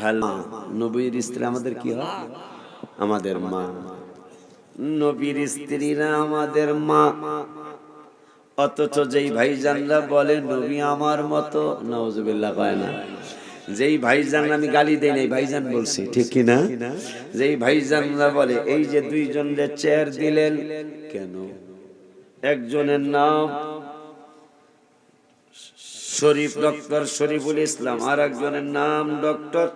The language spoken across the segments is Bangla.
ভালো। নবীর স্ত্রী আমাদের কি হয়? আমাদের মা। নবীর স্ত্রীরা আমাদের মা। অথচ যেই ভাইজানরা বলে নবী আমার মতো, নাউজুবিল্লাহ কয় না। যেই ভাইজান, আমি গালি দেই নাই, ভাইজান বলছি, ঠিক কি না? যেই ভাইজানরা বলে এই যে দুইজনের চেয়ার দিলেন কেন? একজনের নাম শরীফ, ডক্টর শরীফুল ইসলাম, আর একজনের নাম ডক্টর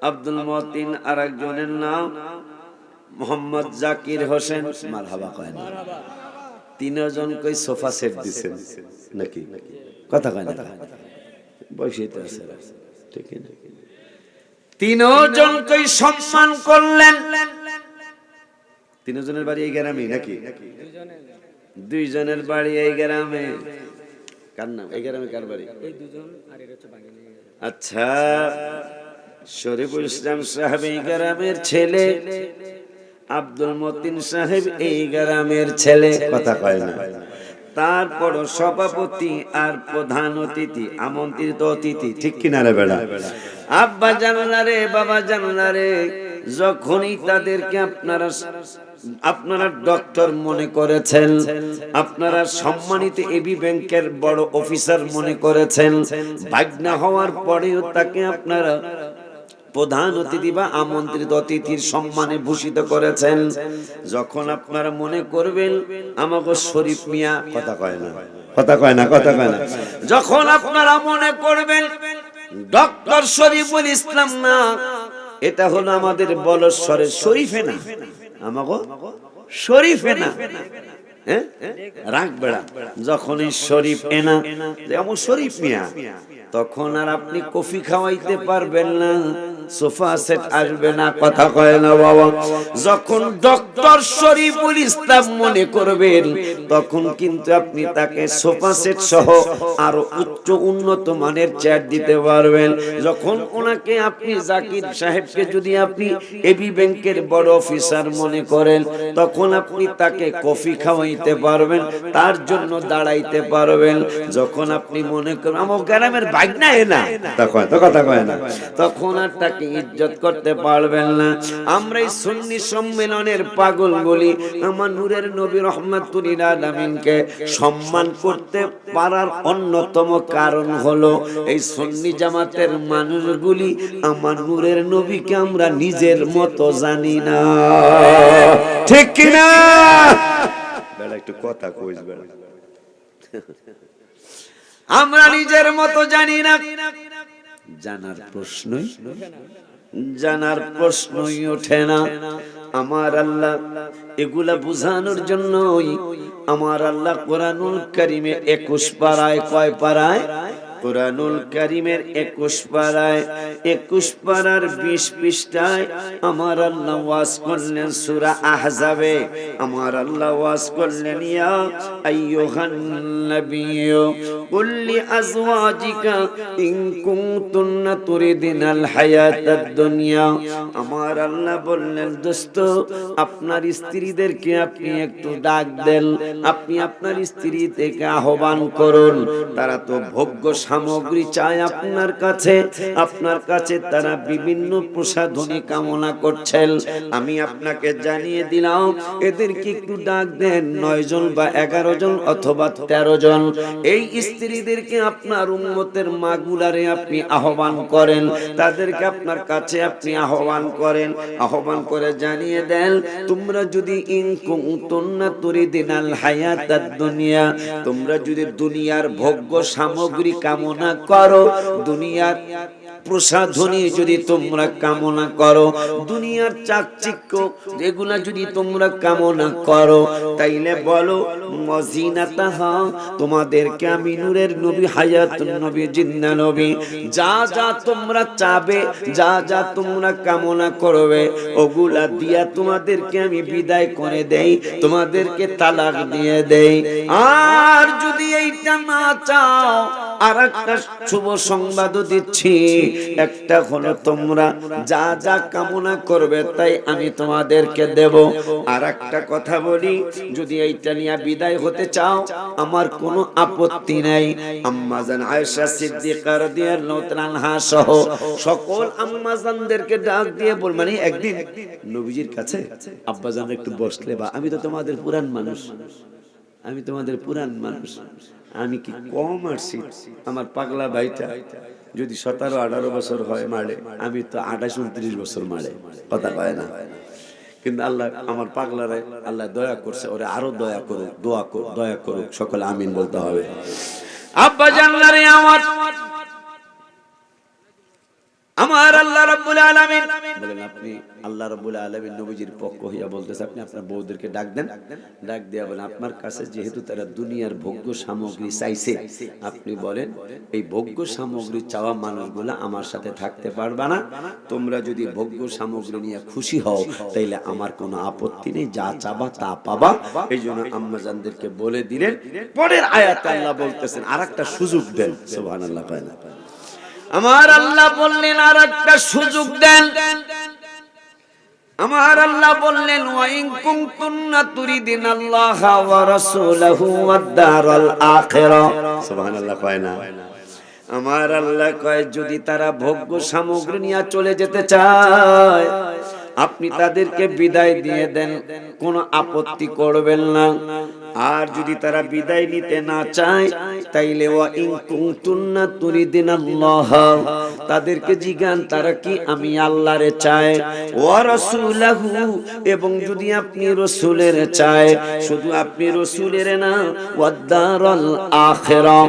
আব্দুল মতিন, আর একজনের নাম মোহাম্মদ জাকির হোসেন। মারহাবা কয় না? তিনজন কই সোফা সেট দিছেন নাকি? কথা কয় না? বসিতে আছে, ঠিক না? তিনজন কই সম্মান করলেন। তিনজনের বাড়ি এই গ্রামে নাকি? দুইজনের বাড়ি এই গ্রামে। কার নাম? এই গ্রামে কার বাড়ি? আচ্ছা, শরীফুল ইসলাম সাহেব এই গ্রামের ছেলে, আব্দুল মতিন সাহেব এই গ্রামের ছেলে। কথা কয় না? তারপর সভাপতি আর প্রধান অতিথি, আমন্ত্রিত অতিথি, ঠিক কিনা রে বেড়া? আব্বা জানলা রে, বাবা জানলা রে, যখনই তাদেরকে আপনারা ডক্টর মনে করেছেন, আপনারা সম্মানিত এবি ব্যাংকের বড় অফিসার মনে করেছেন, ভাগনা হওয়ার পরেও তাকে আপনারা প্রধান অতিথি বা আমন্ত্রিত অতিথির সম্মানে ভূষিত করেছেন। যখন আপনারা মনে করবেন আমাকে শরীফ মিয়া, কথা কয় না? কথা কয় না? কথা কয় না? যখন আপনারা মনে করবেন ডক্টর শরীফুল ইসলাম না, এটা হলো আমাদের বলশ্বরের শরীফে না, আমাকে শরীফে না, রাগ বেড়া। যখনই শরীফ এনা, যেমন শরীফ মিয়া, তখন আর আপনি কফি খাওয়াইতে পারবেন না, সোফা সেট আসবে না। কথা কয় না বাবা? যখন ডক্টর শরীফুল ইসলাম মনে করবেন, তখন কিন্তু আপনি তাকে সোফা সেট সহ আরো উচ্চ উন্নত মানের চেয়ার দিতে পারবেন। যখন ওনাকে আপনি জাকির সাহেবকে যদি আপনি এবি ব্যাংকের বড় অফিসার মনে করেন, তখন আপনি তাকে কফি খাওয়াইতে পারবেন, তার জন্য দাঁড়াইতে পারবেন। যখন আপনি মনে করেন আমার গ্রামের ভাগনা এনা, কথা কয় না, তখন আর তাকে ইজ্জত করতে পারবেন না। আমরা এই সুন্নি সম্মেলনের পাগল বলি, আমার নূরের নবী রহমাতুল আলামিনকে সম্মান করতে পারার অন্যতম কারণ হলো এই সুন্নি জামাতের মানুষগুলি আমার নূরের নবীকে আমরা নিজের মতো জানি না, ঠিক কি না? বেড়া একটু কথা কইস বেড়া। আমরা নিজের মতো জানি না। জানার প্রশ্নই ওঠে না। আমার আল্লাহ এগুলা বুঝানোর জন্যই আমার আল্লাহ কোরআনুল কারীমে 21 পারায়, কয় পারায়? কোরআনুল কারীমের 21 পারায়, 21 পারার 20 পৃষ্ঠায় আমার আল্লাহ ওয়াজ করলেন সূরা আহজাবে। আমার আল্লাহ ওয়াজ করলেন, ইয়া আইয়ুহান নাবিয়্যু কুল লিআজওয়াজিকা ইন কুনতুন্না তুরিদিনাল হায়াতাদ দুনিয়া। আমার আল্লাহ বললেন, দোস্ত, আপনার স্ত্রীদেরকে আপনি একটু ডাক দেন, আপনি আপনার স্ত্রীদেরকে আহ্বান করুন। তারা তো ভোগ্য সামগ্রী চায় আপনার কাছে তারা বিভিন্ন প্রসাধনী কামনা করছেন। আমি আপনাকে জানিয়ে দিলাম, এদেরকে একটু ডাক দেন, 9 জন বা 11 জন অথবা 13 জন। এই স্ত্রীদেরকে আপনার উম্মতের মাগুলারে আপনি আহ্বান করেন, তাদেরকে আপনার কাছে আপনি আহ্বান করেন, আহ্বান করে জানিয়ে দেন, তোমরা যদি ইন কুনতুন্না তুরিদিনাল হায়াতাদ দুনিয়া, তোমরা যদি দুনিয়ার ভোগ্য সামগ্রী কামনা করো, দুনিয়ার প্রসাধনী যদি তোমরা কামনা করো, দুনিয়ার চাকচিক্য যেগুলা যদি তোমরা কামনা করো, তাইলে বলো মজিনাতাহা, তোমাদেরকে আমি নূরের নবী, হায়াতুন নবী, জিন্দা নবী, যা যা তোমরা চাবে, যা যা তোমরা কামনা করবে, ওগুলা দিয়া তোমাদেরকে আমি বিদায় করে দেই, তোমাদেরকে তালাক দিয়ে দেই। আর যদি এইটা না চাও, আর একটা শুভ সংবাদও দিচ্ছি, একটা হলো তোমরা যা যা কামনা করবে তাই আমি তোমাদেরকে দেব। আর একটা কথা বলি, যদি এইটা নিয়ে বিদায় হতে চাও আমার কোনো আপত্তি নাই। আম্মা জান আয়েশা সিদ্দিকা রাদিয়াল্লাহু তাআলা আনহা সহ সকল আম্মা জানদেরকে ডাক দিয়ে বল, মানে একদিন নবীজির কাছে আব্বা জান একটু বসলে, বা আমি তো তোমাদের পুরান মানুষ, আমি তোমাদের পুরান মানুষ, আমি কি কম আসছি? আমার পাগলা ভাইটা যদি 17-18 বছর হয় মারে, আমি তো 28-29 বছর মারে, কথা কয় না। কিন্তু আল্লাহ আমার পাগলারে আল্লাহ দয়া করছে, ওরে আরো দয়া করুক, দয়া করুক, সকলে আমিন বলতে হবে। আব্বা জানলারে আমার আল্লাহ রাব্বুল আলামিন বলেন, আপনি আল্লাহ রাব্বুল আলামিন নবীজির পক্ষ হইয়া বলতেছে, আপনি আপনার বউদেরকে ডাক দেন, ডাক দিয়া বলেন আপনার কাছে যেহেতু তারা দুনিয়ার ভোগ্য সামগ্রী চাইছে, আপনি বলেন এই ভোগ্য সামগ্রী চাওয়া মানুষগুলো আমার সাথে থাকতে পারবে না, তোমরা যদি ভোগ্য সামগ্রী নিয়ে খুশি হও তাইলে আমার কোনো আপত্তি নেই, যা চাবা তা পাবা। এই জন্য আম্মা জানদেরকে বলে দিলেন। পরের আয়াতে আল্লাহ বলতেছেন আরেকটা সুযোগ দেন, সুবহানাল্লাহ। আমার আল্লাহ বললেন আর একটা সুযোগ দেন। আমার আল্লাহ বললেন ওয়াইন কুনতুন্না তুরিদিনাল্লাহা ওয়া রাসূলাহু ওয়াদ দারাল আখিরা। সুবহানাল্লাহ কয় না? আমার আল্লাহ কয় যদি তারা ভোগ্য সামগ্রী নিয়ে চলে যেতে চায় আপনি তাদেরকে বিদায় দিয়ে দেন, কোনো আপত্তি করবেন না। আর যদি তারা বিদায় নিতে না চায় তাইলে ওয়া ইন কুনতুন্না তুরিদিনাল্লাহ, তাদেরকে জিজ্ঞান তারা কি আমি আল্লাহরে চায়, ওয়া রাসূলাহু, এবং যদি আপনি রাসূলের চায়, শুধু আপনি রাসূলের না, ওয়াদ দারাল আখিরা,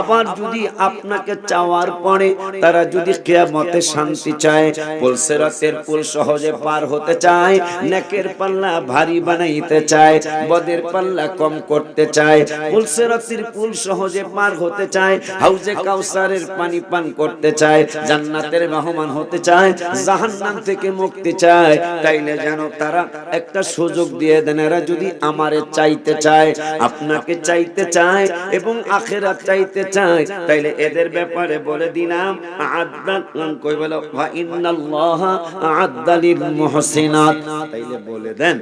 আবার যদি আপনাকে চাওয়ার পরে তারা যদি কিয়ামতে শান্তি চায়, পুলসিরাতের পুল সহজে পার হতে চায়, নেকের পাল্লা ভারী বানাইতে চায়, বদের পাল্লা কম করতে চায়, পুলসিরাতের পুল সহজে পার হতে চায়, হাউজে কাউসারের পানি পান করতে চায়, জান্নাতের মেহমান হতে চায়, জাহান্নাম থেকে মুক্তি চায়, তাইলে যেন তারা একটা সুযোগ দিয়ে দেন। এরা যদি আমারে চাইতে চায়, আপনাকে চাইতে চায় এবং আখিরাত চাইতে চায়, তাইলে এদের ব্যাপারে বলে দিলাম আ'আদ্দান কই বলে ওয়া ইন্নাল্লাহা আ'আদ্দা লিল মুহসিনাত, তাইলে বলে দেন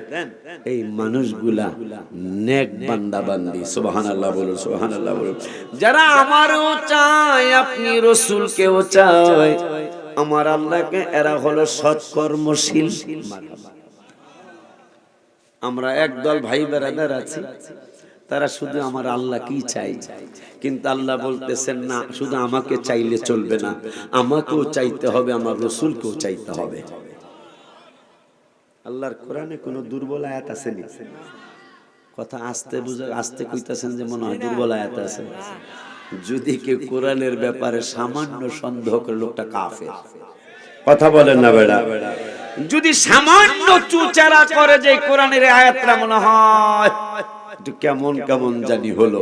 এই মানুষগুলা নেক বান্দা বান্দি। সুবহানাল্লাহ বলুন, সুবহানাল্লাহ বলুন। যারা আমারও চায়, আপনি রাসূলকেও চায়, আমার আল্লাহকে, এরা হলো সৎকর্মশীল। আমরা একদল ভাই বেরাদার আছি, তারা শুধু আমার আল্লাহ কি চাই, কিন্তু আল্লাহ বলতেছেন না শুধু আমাকে চাইলে চলবে না, আমাকেও চাইতে হবে, আমার রাসূলকেও চাইতে হবে। আল্লাহর কোরআনে কোনো দুর্বল আয়াত আছে নি? কথা আস্তে বুঝে আস্তে কইতাছেন যে মনে হয় দুর্বল আয়াত আছে। যদি কেউ কোরআনের ব্যাপারে সামান্য সন্দেহ করে, লোকটা কাফের। কথা বলেন না বেড়া? যদি সামান্য চুচারা করে যে কোরআনের আয়াতটা মনে হয় একটু কেমন কেমন জানি হলো,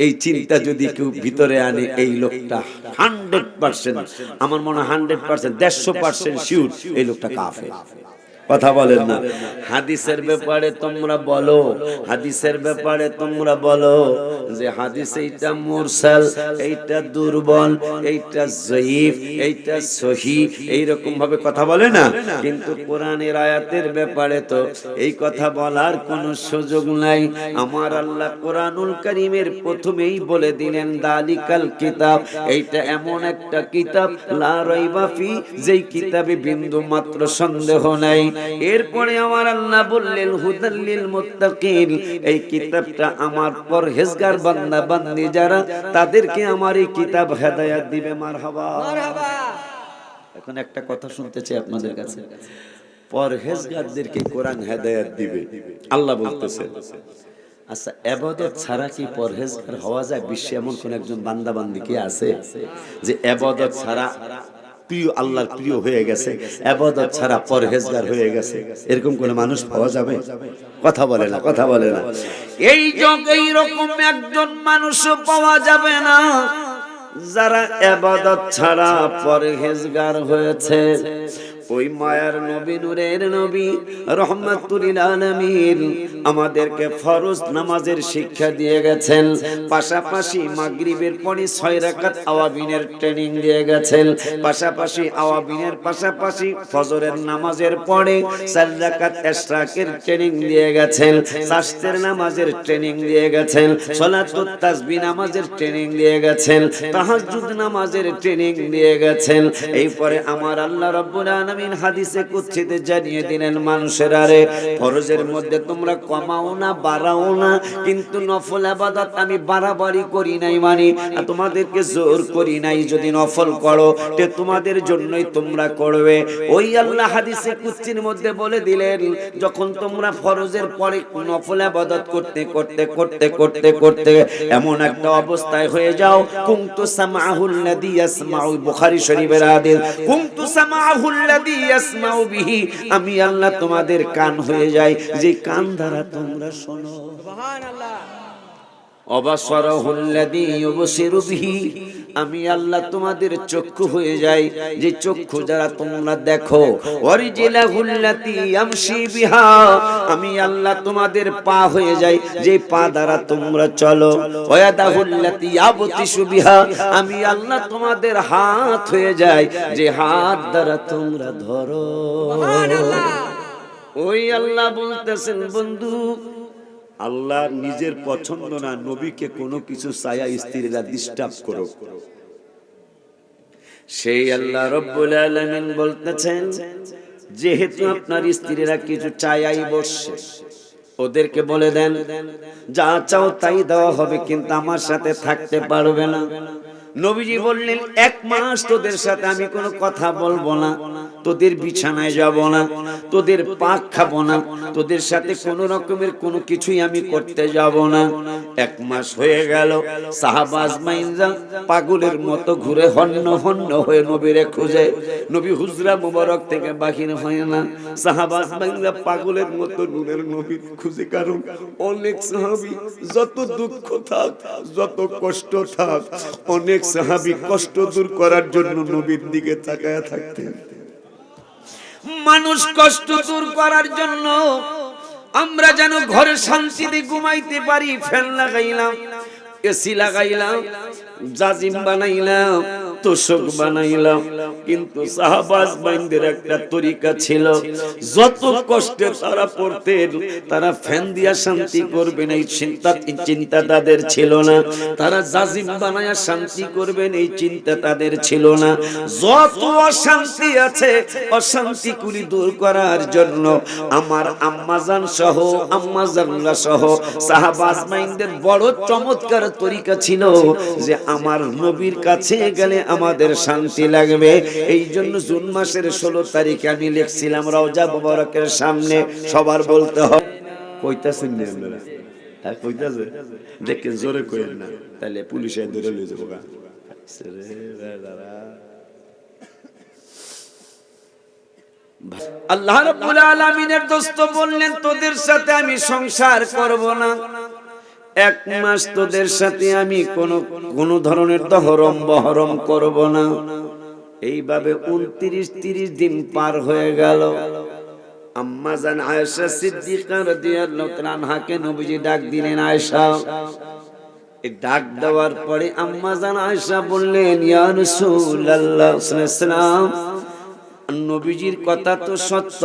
এই চিন্তা যদি কেউ ভিতরে আনে, এই লোকটা 100%, আমার মনে হয় 100%, 150% শিওর এই লোকটা কাফের। কথা বলেন না? হাদিসের ব্যাপারে তোমরা বলো, হাদিসের ব্যাপারে তোমরা বলো যে হাদিস এইটা মুরসাল, এইটা দুর্বল, এইটা যঈফ, এইটা সহিহ, এই রকম ভাবে কথা বলে না। কিন্তু কোরআনের আয়াতের ব্যাপারে তো এই কথা বলার কোনো সুযোগ নাই। আমার আল্লাহ কোরআনুল কারীমের প্রথমেই বলে দিলেন দালিকাল কিতাব, এইটা এমন একটা কিতাব লা রাইবা ফি, যেই কিতাবে বিন্দু মাত্র সন্দেহ নাই। এরপরে আমার আল্লাহ বললেন হুদাল লিল মুত্তাকিন, এই কিতাবটা আমার পরহেজগার বান্দা বান্দি যারা, তাদেরকে আমার এই কিতাব হেদায়েত দিবে। মারহাবা, মারহাবা। এখন একটা কথা শুনতে চাই আপনাদের কাছে, পরহেজগারদেরকে কোরআন হেদায়েত দিবে আল্লাহ বলতেছেন। আচ্ছা, ইবাদত ছাড়া কি পরহেজগার হওয়া যায়? বিশ্বে এমন কোন একজন বান্দা বান্দি কি আছে যে ইবাদত ছাড়া প্রিয়, আল্লাহর প্রিয় হয়ে গেছে, ইবাদত ছাড়া পরহেজগার হয়ে গেছে? এরকম কোন মানুষ পাওয়া যাবে? কথা বলে না, কথা বলে না। এই জগতে এইরকম একজন মানুষও পাওয়া যাবে না যারা ইবাদত ছাড়া পরহেজগার হয়েছে। ওই মায়ার নবী, নূরের নবী, রহমাতুল আলামিন আমাদেরকে ফরজ নামাজের শিক্ষা দিয়ে গেছেন। পাশাপাশি মাগরিবের পরে 6 রাকাত আওয়াবিনের ট্রেনিং দিয়ে গেছেন। পাশাপাশি আওয়াবিনের পাশাপাশি ফজরের নামাজের পরে 4 রাকাত ইশরাকের ট্রেনিং দিয়ে গেছেন। সাস্তের নামাজের ট্রেনিং দিয়ে গেছেন। সালাতুত তাসবিহ নামাজের ট্রেনিং দিয়ে গেছেন। তাহাজ্জুদ নামাজের ট্রেনিং দিয়ে গেছেন। এরপরে আমার আল্লাহ রাব্বুল আলামিন হাদিসে কুদসিতে জানিয়ে দিলেন, মানুষের আরে ফরজের মধ্যে তোমরা কমাও না, বাড়াও না, কিন্তু নফল ইবাদত আমি বাড়াবাড়ি করি নাই, মানে তোমাদেরকে জোর করি নাই। যদি নফল করো তে তোমাদের জন্যই তোমরা করবে। ওই আল্লাহ হাদিসে কুদসির মধ্যে বলে দিলেন, যখন তোমরা ফরজের পরে নফল ইবাদত করতে করতে করতে করতে করতে এমন একটা অবস্থায় হয়ে যাও, কুনতু সামাহুল লাযী ইয়াসমাউ, বুখারী শরীফের হাদিস, কুনতু সামাহুল লাযী ইয়াসমাউ বিহি, আমি আল্লাহ তোমাদের কান হয়ে যাই, যে কান দ্বারা তোমরা শোনো। সুবহানাল্লাহ। অবসরহুল্লাযী ইউবসিরু বিহি, আমি আল্লাহ তোমাদের চক্ষু হয়ে যাই, যে চক্ষু দ্বারা তোমরা দেখো। ওয়ারিজলাহুল্লাতী ইয়ামশি বিহা, আমি আল্লাহ তোমাদের পা হয়ে যাই, যে পা দ্বারা তোমরা চলো। ওয়াদাহুল্লাতী ইয়াবতিশু বিহা, আমি আল্লাহ তোমাদের হাত হয়ে যাই, যে হাত দ্বারা তোমরা ধরো। সুবহানাল্লাহ। ওই আল্লাহ বলতেছেন, বন্ধু আল্লাহ নিজের পছন্দ না নবীকে কোনো কিছু চায়া স্ত্রীরা ডিস্টার্ব করো। সেই আল্লাহ রব্বুল আলামিন বলতেছেন, যেহেতু আপনার স্ত্রীরা কিছু চায়াই বসছে, ওদেরকে বলে দেন যা চাও তাই দেওয়া হবে, কিন্তু আমার সাথে থাকতে পারবে না। নবীজি বললেন, 1 মাস তোদের সাথে আমি কোনো কথা বলবো না, তোদের বিছানায় যাব না, তোদের পাক খাবো না, তোদের সাথে কোনো রকমের কোনো কিছুই আমি করতে যাব না। 1 মাস হয়ে গেল, সাহাবা আজমাইনরা পাগলের মতো ঘুরে হন্য হন্য হয়ে নবীরে খুঁজে, নবী হুজরা মুবারক থেকে বাহির হয় না। সাহাবা আজমাইনরা পাগলের মতো নূরের নবী খুঁজে, কারণ অনেক সাহাবী যত দুঃখ থাক, যত কষ্ট থাক, অনেক সাহাবী কষ্ট দূর করার জন্য নবীর দিকে তাকায়া থাকতেন। মানুষ কষ্ট দূর করার জন্য আমরা যেন ঘরে শান্তিতে ঘুমাইতে পারি, ফ্যান লাগাইলাম, এসি লাগাইলাম, জাজিম বানাইলাম, তোষক বানাইলাম, কিন্তু সাহাবাজ বাইনদের একটা তরিকা ছিল, যত কষ্টে তারা পড়তেন তারা ফ্যান দিয়া শান্তি করবেন এই চিন্তা তাদের ছিল না। তারা জাজিম বানায়া শান্তি করবেন এই চিন্তা তাদের ছিল না। যত অশান্তি আছে অশান্তি কুলি দূর করার জন্য আমার আম্মাজান সহ আম্মাজানরা সহ সাহাবাজ বাইনদের বড় চমৎকার তরিকা ছিল, যে আমার নবীর কাছে গেলে আমাদের শান্তি লাগবে। এই জন্য জুন মাসের 16 তারিখে আমি লিখছিলাম রওজা মুবারকের সামনে সবার বলতে হবে, কইতাছেন না আপনারা? হ্যাঁ কইতাছে, দেখেন জোরে কইেন না, তাহলে পুলিশে ধরে লয়ে যাবো। আল্লাহ রাব্বুল আলামিনের দোস্ত বললেন, তোদের সাথে আমি সংসার করব না, 1 মাস তোদের সাথে আমি কোন ধরনের দহরম বহরম করব না। এইভাবে 29-30 দিন পার হয়ে গেল। আম্মা জান আয়েশা সিদ্দিকা রাদিয়াল্লাহু তাআলা আনহাকে নবীজি ডাক দিলেন, আয়েশা। এই ডাক দেওয়ার পরে আম্মা জান আয়েশা বললেন, ইয়া রাসূলুল্লাহ সাল্লাল্লাহু আলাইহি ওয়াসাল্লাম, নবীজির কথা তো সত্য,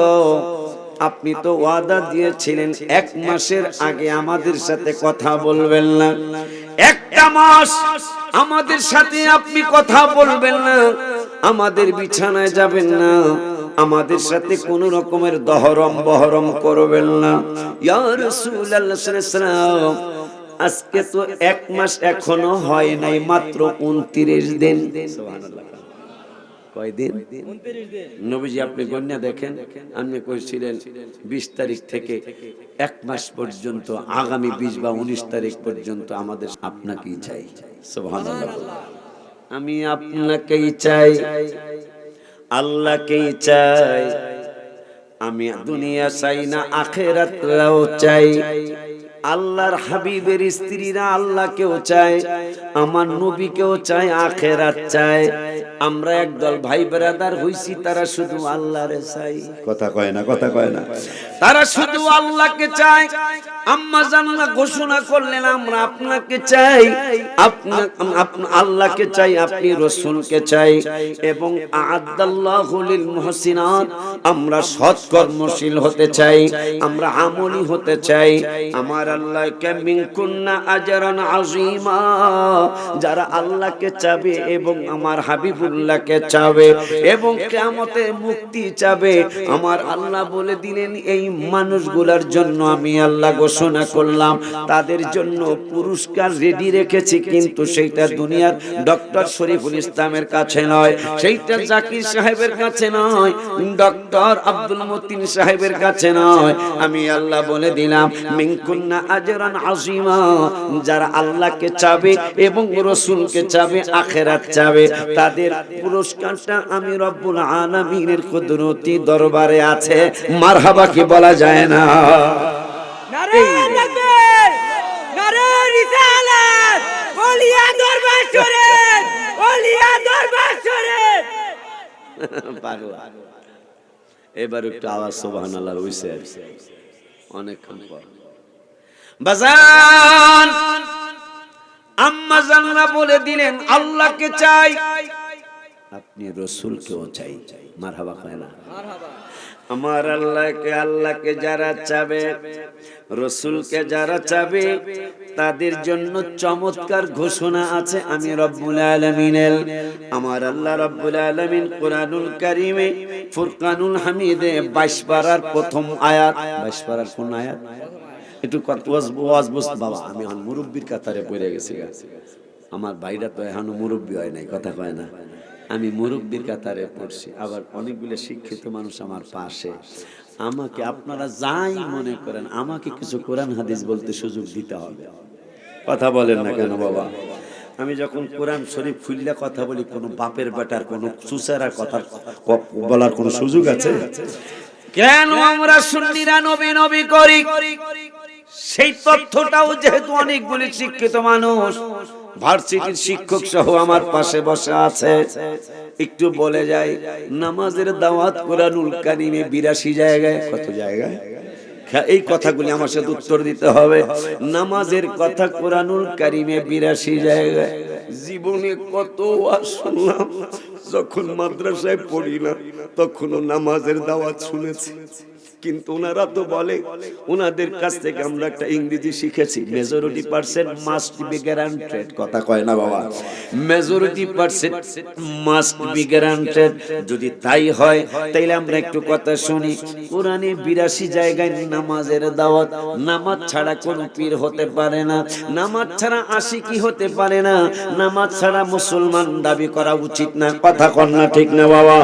আপনি তো ওয়াদা দিয়েছিলেন 1 মাসের আগে আমাদের সাথে কথা বলবেন না, 1টা মাস আমাদের সাথে আপনি কথা বলবেন না, আমাদের বিছানায় যাবেন না, আমাদের সাথে কোন রকমের দহরম বহরম করবেন না। ইয়া রাসূলুল্লাহ সাল্লাল্লাহু আলাইহি ওয়াসাল্লাম, আজকে তো 1 মাস এখনো হয় নাই, মাত্র 29 দিন। সুবহানাল্লাহ। কয়দিন? 29 দিন। নবীজি আপনি গণনা দেখেন, আপনি কইছিলেন 20 তারিখ থেকে 1 মাস পর্যন্ত, আগামী 20 বা 19 তারিখ পর্যন্ত আমাদের আপনাকেই চাই। সুবহানাল্লাহ। আমি আপনাকেই চাই, আল্লাহকেই চাই, আমি দুনিয়া চাই না আখিরাতও চাই। আল্লাহর হাবিবের স্ত্রীরা আল্লাহকেও চায়, আমার নবীকেও চায়, আখিরাত চায়। আমরা একদল ভাই ব্রাদার হইছি, তারা শুধু আল্লাহরে চাই। কথা কয় না, কথা কয় না। তারা শুধু আল্লাহকে চায়। আম্মা জানলা ঘোষণা করলেন আমরা আপনাকে চাই, আল্লাহকে চাই, আপনি রাসূলকে চাই। এবং আ'আদাল্লাহু লিল মুহসিনাত, আমরা সৎ কর্মশীল হতে চাই, আমরা আমলি হতে চাই। আমার আল্লাহ কামিন কুন্না আজরান আযীমা, যারা আল্লাহকে চাবে এবং আমার হাবিবুল্লাহকে চাবে এবং কিয়ামতে মুক্তি চাবে, আমার আল্লাহ বলে দিলেন এই মানুষগুলোর জন্য আমি আল্লাহ ঘোষণা করলাম তাদের জন্য পুরস্কার রেডি রেখেছি। কিন্তু সেইটা দুনিয়ার ডক্টর শরীফুল ইসলামের কাছে নয়, সেইটা জাকির সাহেবের কাছে নয়, ডক্টর আব্দুল মতিন সাহেবের কাছে নয়। আমি আল্লাহ বলে দিলাম মিনকুন্না আজরান আযীমা, যারা আল্লাহকে চাবে এবং রাসূলকে চাবে, আখিরাত চাবে, তাদের পুরস্কারটা আমি রব্বুল আলামিনের কুদরতি দরবারে আছে। মারহাবা কি বলা যায় না? নারে তাকবীর, নারে রিসালাত, ওলিয়া দরবার শরীফ, ওলিয়া দরবার শরীফ। এবার একটু আওয়াজ সুবহানাল্লাহ হইছে অনেকক্ষণ পর। বাজান আম্মা জানরা বলে দিলেন আল্লাহকে চাই, আপনি রাসূলকেও চাই। মারহাবা কয় না? মারহাবা। আমার আল্লাহকে যারা চাবে, রাসূলকে যারা চাবে, তাদের জন্য চমৎকার ঘোষণা আছে আমি রব্বুল আলামিনের। আমার আল্লাহ রব্বুল আলামিন কুরআনুল কারীমে ফুরকানুল হামিদে 22 পারার প্রথম আয়াত, 22 পারার কোন আয়াত? একটু ওয়াজ বুঝ বাবা, আমি এখন মুরব্বির কাতারে পড়ে গেছি। আমার ভাইরা তো এখনো মুরব্বি হয় নাই, কথা কয় না। আমি মুরব্বির কাতারে পড়ছি, আবার অনেকগুলো শিক্ষিত মানুষ আমার পাশে। আমাকে আপনারা যাই মনে করেন, আমাকে কিছু কোরআন হাদিস বলতে সুযোগ দিতে হবে। কথা বলেন না কেন বাবা? আমি যখন কোরআন শরীফ খুললে কথা বলি, কোনো বাপের বেটার কোনো সুসারা কথা বলার কোনো সুযোগ আছে? কেন আমরা সুন্নিরা নবী নবী করি? সেই তথ্যটাও যেহেতু অনেকগুলি শিক্ষিত মানুষ, ভার্সিটির শিক্ষক সহ আমার পাশে বসে আছে, একটু বলে যাই। নামাজের দাওয়াত কুরআনুল কারীমে 82 জায়গায়। কত জায়গায়? এই কথাগুলি আমার সাথে উত্তর দিতে হবে। নামাজের কথা কুরআনুল কারীমে 82 জায়গায়। জীবনে কত ওয়াজ শুনলাম, যখন মাদ্রাসায় পড়ি না তখনও নামাজের দাওয়াত শুনেছি। কিন্তু ওনারা তো বলে, ওনাদের কাছ থেকে আমরা একটা ইংরেজি শিখেছি, majority percent must be guaranteed. কথা কয় না বাবা? Majority percent must be guaranteed. যদি তাই হয় তাইলে আমরা একটু কথা শুনি। কোরআনে 82 জায়গায় নামাজের দাওয়াত। নামাজ ছাড়া কোন পীর হতে পারে না, নামাজ ছাড়া আশিকি হতে পারে না, নামাজ ছাড়া মুসলমান দাবি করা উচিত না। কথা কন না, ঠিক না বাবা?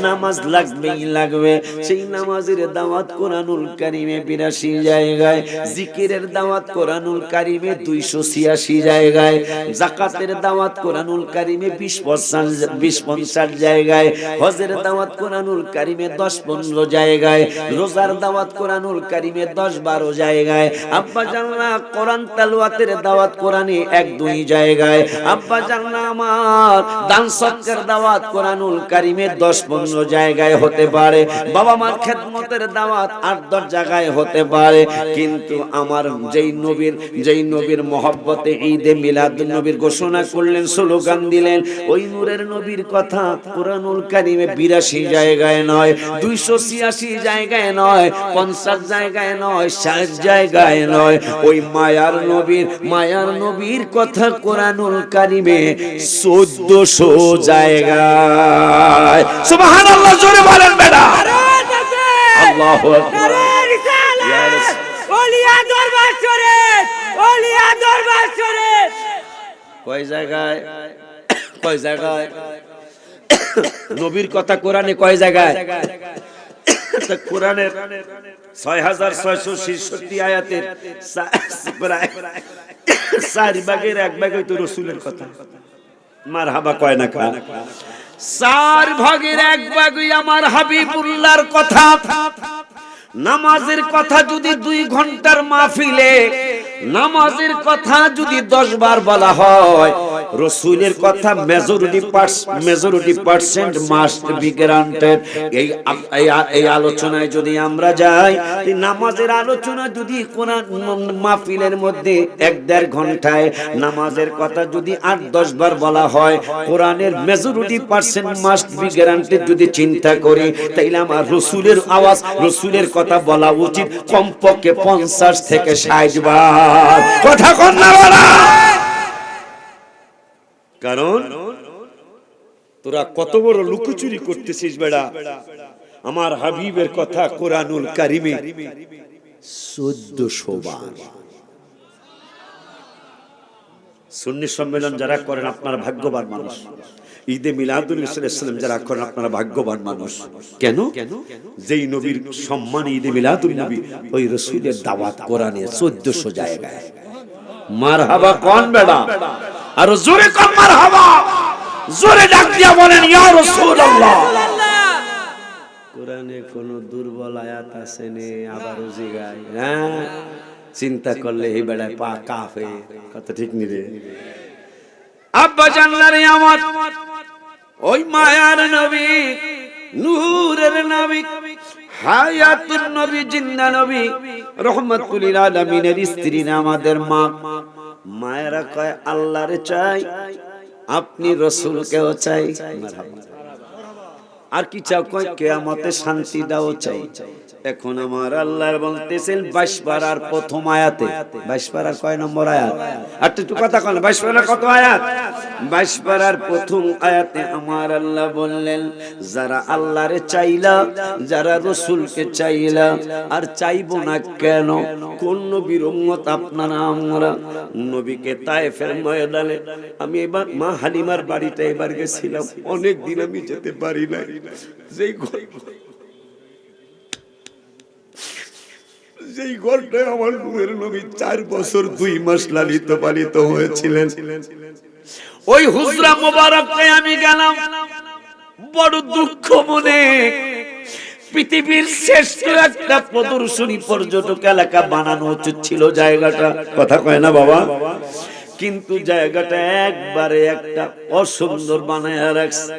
নামাজ লাগবেই লাগবে। সেই নামাজের দাওয়াত কুরআনুল কারীমে 82 জায়গায়, জিকিরের দাওয়াত কুরআনুল কারীমে 286 জায়গায়, যাকাতের দাওয়াত কুরআনুল কারীমে 20-50 জায়গায়, হজের দাওয়াত কুরআনুল কারীমে 10-15 জায়গায়, রোজার দাওয়াত কুরআনুল কারীমে 10-12 জায়গায়। আব্বা জানলা কোরআন তেলাওয়াতের দাওয়াত কোরআনে 1-2 জায়গায়। আব্বা জানলা আমার দান সদকার দাওয়াত কুরআনুল কারীমে 10-15 জায়গায় হতে পারে। বাবা মার খেদমতের দাওয়াত 8-10 জায়গায় হতে পারে। কিন্তু আমার যেই নবীর মহব্বতে ঈদে মিলাদুন নবীর ঘোষণা করলেন, স্লোগান দিলেন, ওই নূরের নবীর কথা কুরআনুল কারীমে 82 জায়গায় নয়, 286 জায়গায় নয়, 50 জায়গায় নয়, 60 জায়গায় নয়, ওই মায়ার নবীর কথা কুরআনুল কারীমে 1400 জায়গায়। সুবহানাল্লাহ, জোরে বলেন বেটা। আল্লাহু আকবার। ওলিয়া দরবার শরীফ, ওলিয়া দরবার শরীফ। কয় জায়গায়? কয় জায়গায় নবীর কথা কোরআনে কয় জায়গায়? কোরআনের 6666 আয়াতের প্রায় 4 ভাগের 1 ভাগ হয়তো রাসূলের কথা। মারহাবা কয় না? 4 ভাগের 1 ভাগই আমার হাবিবুল্লাহর কথা। নামাজের কথা যদি 2 ঘন্টার মাহফিলে নামাজের কথা যদি 10 বার বলা হয়, রসুলের কথা majority percent must be granted. এই আলোচনায় যদি আমরা যাই, নামাজের আলোচনা যদি কোরআন মাহফিলের মধ্যে 1-1.5 ঘন্টায় নামাজের কথা যদি 8-10 বার বলা হয়, কোরআনের majority percent must be guaranteed যদি চিন্তা করি, তাইলে আমার রসুলের আওয়াজ, রসুলের কথা বলা উচিত কমপক্ষে 50 থেকে 60 বার। কথা কোন না বলা? কারণ তোরা কত বড় লুকোচুরি করতেছিস বেড়া। আমার হাবিবের কথা কোরআনুল কারিমে 1400 বার। সুন্নি সম্মেলন যারা করেন আপনারা ভাগ্যবান মানুষ। ঈদে মিলাদুল ইসলাম যারা করেন আপনারা ভাগ্যবান মানুষ। কেন? যেই নবীর সম্মান ঈদে মিলাদুল নবী, ওই রাসূলের দাওয়াত কোরআনে 1400 জায়গায়। মারহাবা কোন বেড়া? আর জোরে কোন মারহাবা? জোরে ডাক দিয়া বলেন ইয়া রাসূলুল্লাহ। কোরআনে কোন দুর্বল আয়াত আছে নে? আবারও জিগায়, হ্যাঁ চিন্তা করলে এই বেড়ায় পা কাফে। কত ঠিক নি রে আব্বা জানলারে আমার ওই মায়ার নবী, নূরের নবী, হায়াতুন নবী, জিন্দা নবী, রহমাতুল লিল আলামিনের স্ত্রী না আমাদের মা। মায়েরা কয় আল্লাহরে চাই, আপনি রাসূলকেও চাই, আর কি চাও? কয় কিয়ামতে শান্তি দাও চাই। এখন আমার আল্লাহ বলতেছেন 22 পারার প্রথম আয়াতে, 22 পারার কয় নম্বর আয়াত? আর একটু কথা কন, 22 পারার কত আয়াত? 22 পারার প্রথম আয়াতে আমার আল্লাহ বললেন, যারা আল্লাহরে চাইলা, যারা রাসূলকে চাইলা, আর চাইবো না কেন? কোন নবীর উম্মত আপনারা আমরা? নবীকে তায়েফের ময়দানে আমি এবার মা হালিমার বাড়িতে এবার গেছিলাম, অনেক দিন আমি যেতে পারি নাই। যেই ঘরটায় আমার নূরের নবী 4 বছর 2 মাস লালিত পালিত হয়েছিলেন, ওই হুজরা মোবারককে আমি গেলাম বড় দুঃখ মনে। পৃথিবীর শ্রেষ্ঠ একটা প্রদর্শনী পর্যটক এলাকা বানানো উচিত ছিল জায়গাটা। কথা কয় না বাবা? কিন্তু জায়গাটা একবারে একটা অসুন্দর বানায় রাখছে।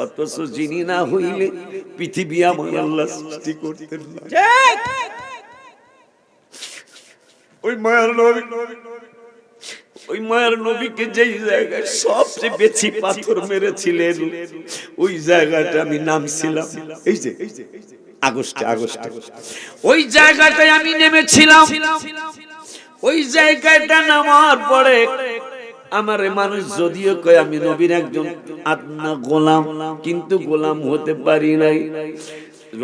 অথচ যিনি না হইলে পৃথিবী আমার আল্লাহ সৃষ্টি করতেন না। ওই মায়ার নবীকে যেই জায়গায় সবচেয়ে বেশি পাথর মেরেছিলেন, ওই জায়গাটা আমি নামছিলাম। এই যে আগস্টে ওই জায়গাটায় আমি নেমেছিলাম। ওই জায়গাটা নামার পরে আমার মানুষ যদিও কয় আমি নবীর একজন আদনা গোলাম, কিন্তু গোলাম হতে পারি নাই।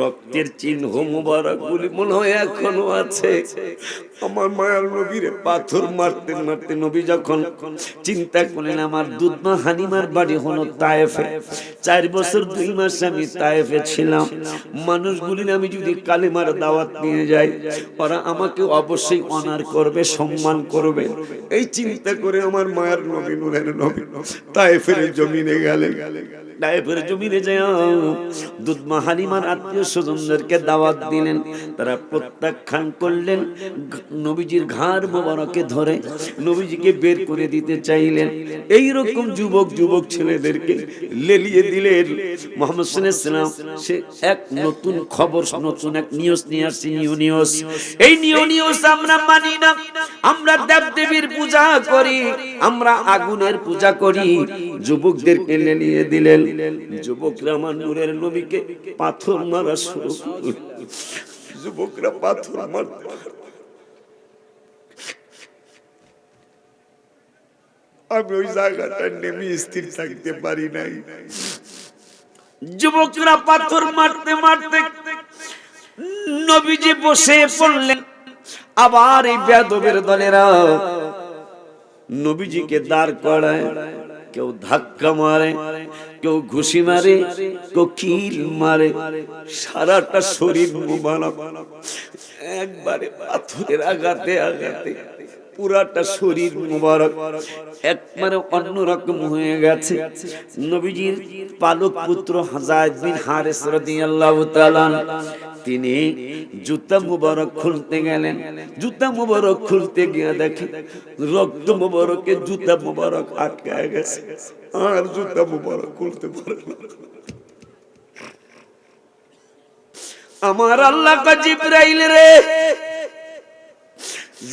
রক্তের চিহ্ন মোবারকগুলি মনে হয় এখনো আছে। আমার মায়ার নবীরে পাথর মারতে মারতে নবী যখন চিন্তা করলেন আমার দুধমা হালিমার বাড়ি হলো তায়েফে, 4 বছর 2 মাস আমি তায়েফে ছিলাম। মানুষগুলি আমি যদি কালেমার দাওয়াত নিয়ে যাই, ওরা আমাকে অবশ্যই অনার করবে, সম্মান করবে। এই চিন্তা করে আমার মায়ার নবী, নূরের নবী তায়েফের জমিনে গেলেন। তায়েফের জমিনে যায় দুধমা হালিমার আত্মীয় স্বজনদেরকে দাওয়াত দিলেন। তারা প্রত্যাখ্যান করলেন। নবীজির ঘাড় মোবারকে ধরে নবীজিকে বের করে দিতে চাইলেন। এই রকম যুবক ছেলেদেরকে লেলিয়ে দিলেন। মুহাম্মদ সাল্লাল্লাহু আলাইহি ওয়াসাল্লাম সে এক নতুন খবর, নতুন এক নিউজ নিয়ে আসছে। নিউজ, এই নিউজ আমরা মানি না। আমরা দেবদেবীর পূজা করি, আমরা আগুনের পূজা করি। যুবকদেরকে লেলিয়ে দিলেন। যুবকরা আমার নূরের নবীকে পাথর মারা শুরু করল। যুবকরা পাথর মারতে, আমি ওই জায়গাটা নেমে স্থির থাকতে পারি নাই। যুবকরা পাথর মারতে মারতে নবীজি বসে পড়লেন। আবার এই বেয়াদবের দলেরা নবীজিকে দাঁড় করায়, কেউ ধাক্কা মারে, কেউ ঘুষি মারে, কেউ কিল মারে। সারাটা শরীর মোবারক একবারে পাথরের আঘাতে আঘাতে পুরাটা শরীর মুবারক একবারে অন্যরকম হয়ে গেছে। নবীজির পালক পুত্র যায়েদ বিন হারেস রাদিয়াল্লাহু তাআলা তিনি জুতা মুবারক খুলতে গেলেন। জুতা মুবারক খুলতে গিয়ে দেখে রক্ত মুবারকে জুতা মুবারক আটকে গেছে, আর জুতা মুবারক খুলতে পারে না। আমার আল্লাহ কা জিবরাইল রে,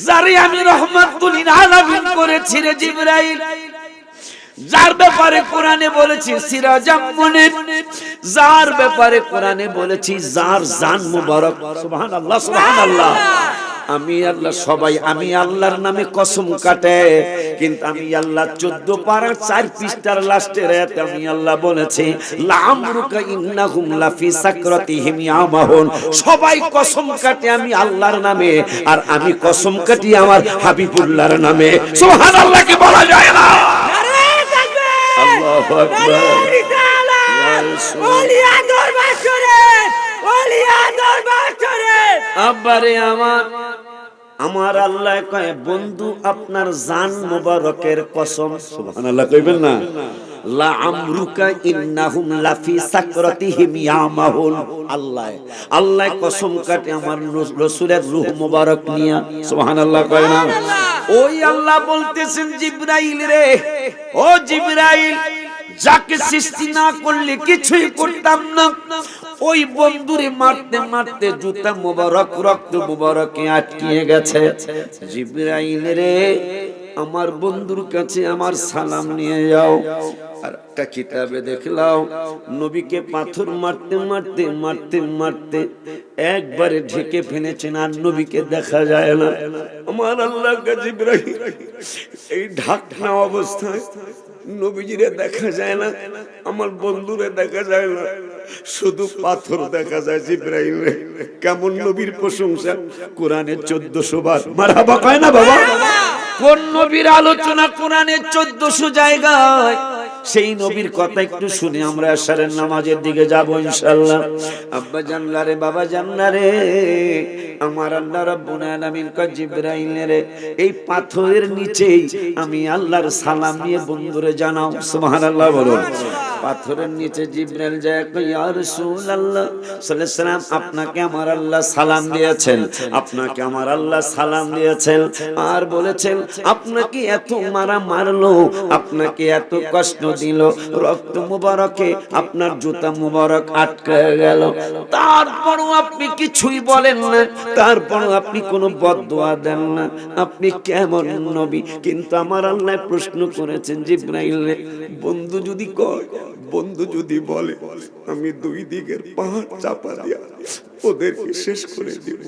যারে আমি রহমাতুল লিল আলামিন করেছি রে জিবরাইল, যার ব্যাপারে কোরআনে বলেছি সিরাজাম মুনির, যার ব্যাপারে কোরআনে বলেছি যার জান মুবারক, সুবহানাল্লাহ সুবহানাল্লাহ। আমি আল্লাহ সবাই আমি আল্লাহর নামে কসম কাটে, কিন্তু আমি আল্লাহ 14 পারা 4 পৃষ্ঠার লাস্টের আয়াতে আমি আল্লাহ বলেছি লামরুকা ইন্নাহুম লাফি সাকরাতিহিম ইয়ামাহুন। সবাই কসম কাটে আমি আল্লাহর নামে, আর আমি কসম কাটি আমার হাবিবুল্লাহর নামে। সুবহানাল্লাহ কি বলা যায় না? আল্লাহু আকবার। ওলিয়া দরবার করে, ওলিয়া দরবার করে। আব্বারে আমার আল্লাহ কয় বন্ধু আপনার জান মুবারকের কসম, সুবহানাল্লাহ কইবেন না? লা আমরুকা ইন্নাহুম লাফি সাকরাতিহিম ইয়ামাহুন। আল্লাহ কসম কাটে আমার রাসূলের রূহ মুবারক নিয়া, সুবহানাল্লাহ কয় না? ওই আল্লাহ বলতেছেন জিবরাইল রে, ও জিবরাইল, যাকে সৃষ্টি না করলে কিছুই করতাম না, ওই বন্ধুরে মারতে মারতে জুতা মুবারক রক্ত মুবারকে আটকিয়ে গেছে। জিবরাইল রে, আমার বন্ধুর কাছে আমার সালাম নিয়ে যাও। আর একটা কিতাবে দেখলাম নবীকে পাথর মারতে মারতে মারতে মারতে একবারে ঢেকে ফেলেছেন, আর নবীকে দেখা যায় না। আমার আল্লাহ জিবরাইল এই ঢাকনা অবস্থায় নবীজিরে দেখা যায় না, আমার বন্ধুরে দেখা যায় না, শুধু পাথর দেখা যায়। জিবরাইল কেমন নবীর প্রশংসা, কোরআনে 1400 বার মারহাবা কয় না বাবা? কোন নবীর আলোচনা কোরআনে 1400 জায়গায়, সেই নবীর কথা একটু শুনে আমরা আসরের নামাজের দিকে যাব ইনশাআল্লাহ। আব্বা জানলা রে, বাবা জানলা রে, আমার আল্লাহ রাব্বুল আলামিন কা জিবরাইল রে, এই পাথরের নিচেই আমি আল্লাহর সালাম নিয়ে বন্ধুরে জানাও, সুবহানাল্লাহ বলুন। পাথরের নিচে জিবরাইল যায় কই ইয়া রাসূলুল্লাহ সাল্লাল্লাহু আলাইহি সাল্লাম, আপনাকে আমার আল্লাহ সালাম দিয়েছেন, আপনাকে আমার আল্লাহ সালাম দিয়েছেন, আর বলেছেন আপনাকে এত মারা মারলো, আপনাকে এত কষ্ট দিল, রক্ত মুবারকে আপনার জুতা মুবারক আটকে গেল, তারপরও আপনি কিছুই বলেন না, তারপরও আপনি কোনো বদদোয়া দেন না, আপনি কেমন নবী? কিন্তু আমার আল্লাহ প্রশ্ন করেছেন জিবরাইল রে, বন্ধু যদি কয়, বন্ধু যদি বলে, আমি 2 দিকের পাহাড় চাপা দিয়া ওদেরকে শেষ করে দিব।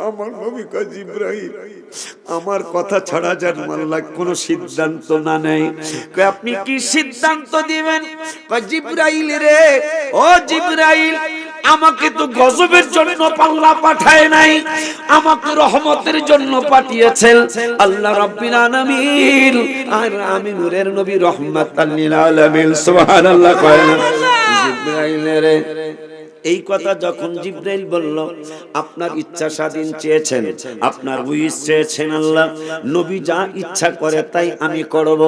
আমার নবী কয় জিবরাইল, আমার কথা ছাড়া যেন আল্লাহ কোনো সিদ্ধান্ত না নেয়। কয় আপনি কি সিদ্ধান্ত দিবেন? কয় জিবরাইল রে, ও জিবরাইল, আমাকে তো গজবের জন্য আল্লাহ পাঠায় নাই, আমাকে রহমতের জন্য পাঠিয়েছেন আল্লাহ রাব্বুল আলামিন। আর আমি নূরের নবী রহমাতাল লিল আলামিন, সুবহানাল্লাহ কয় না? জিবরাইল রে, এই কথা যখন জিবরাইল বলল, আপনার ইচ্ছা স্বাধীন চেয়েছেন, আপনার উইশ চেয়েছেন আল্লাহ, নবী যা ইচ্ছা করে তাই আমি করব,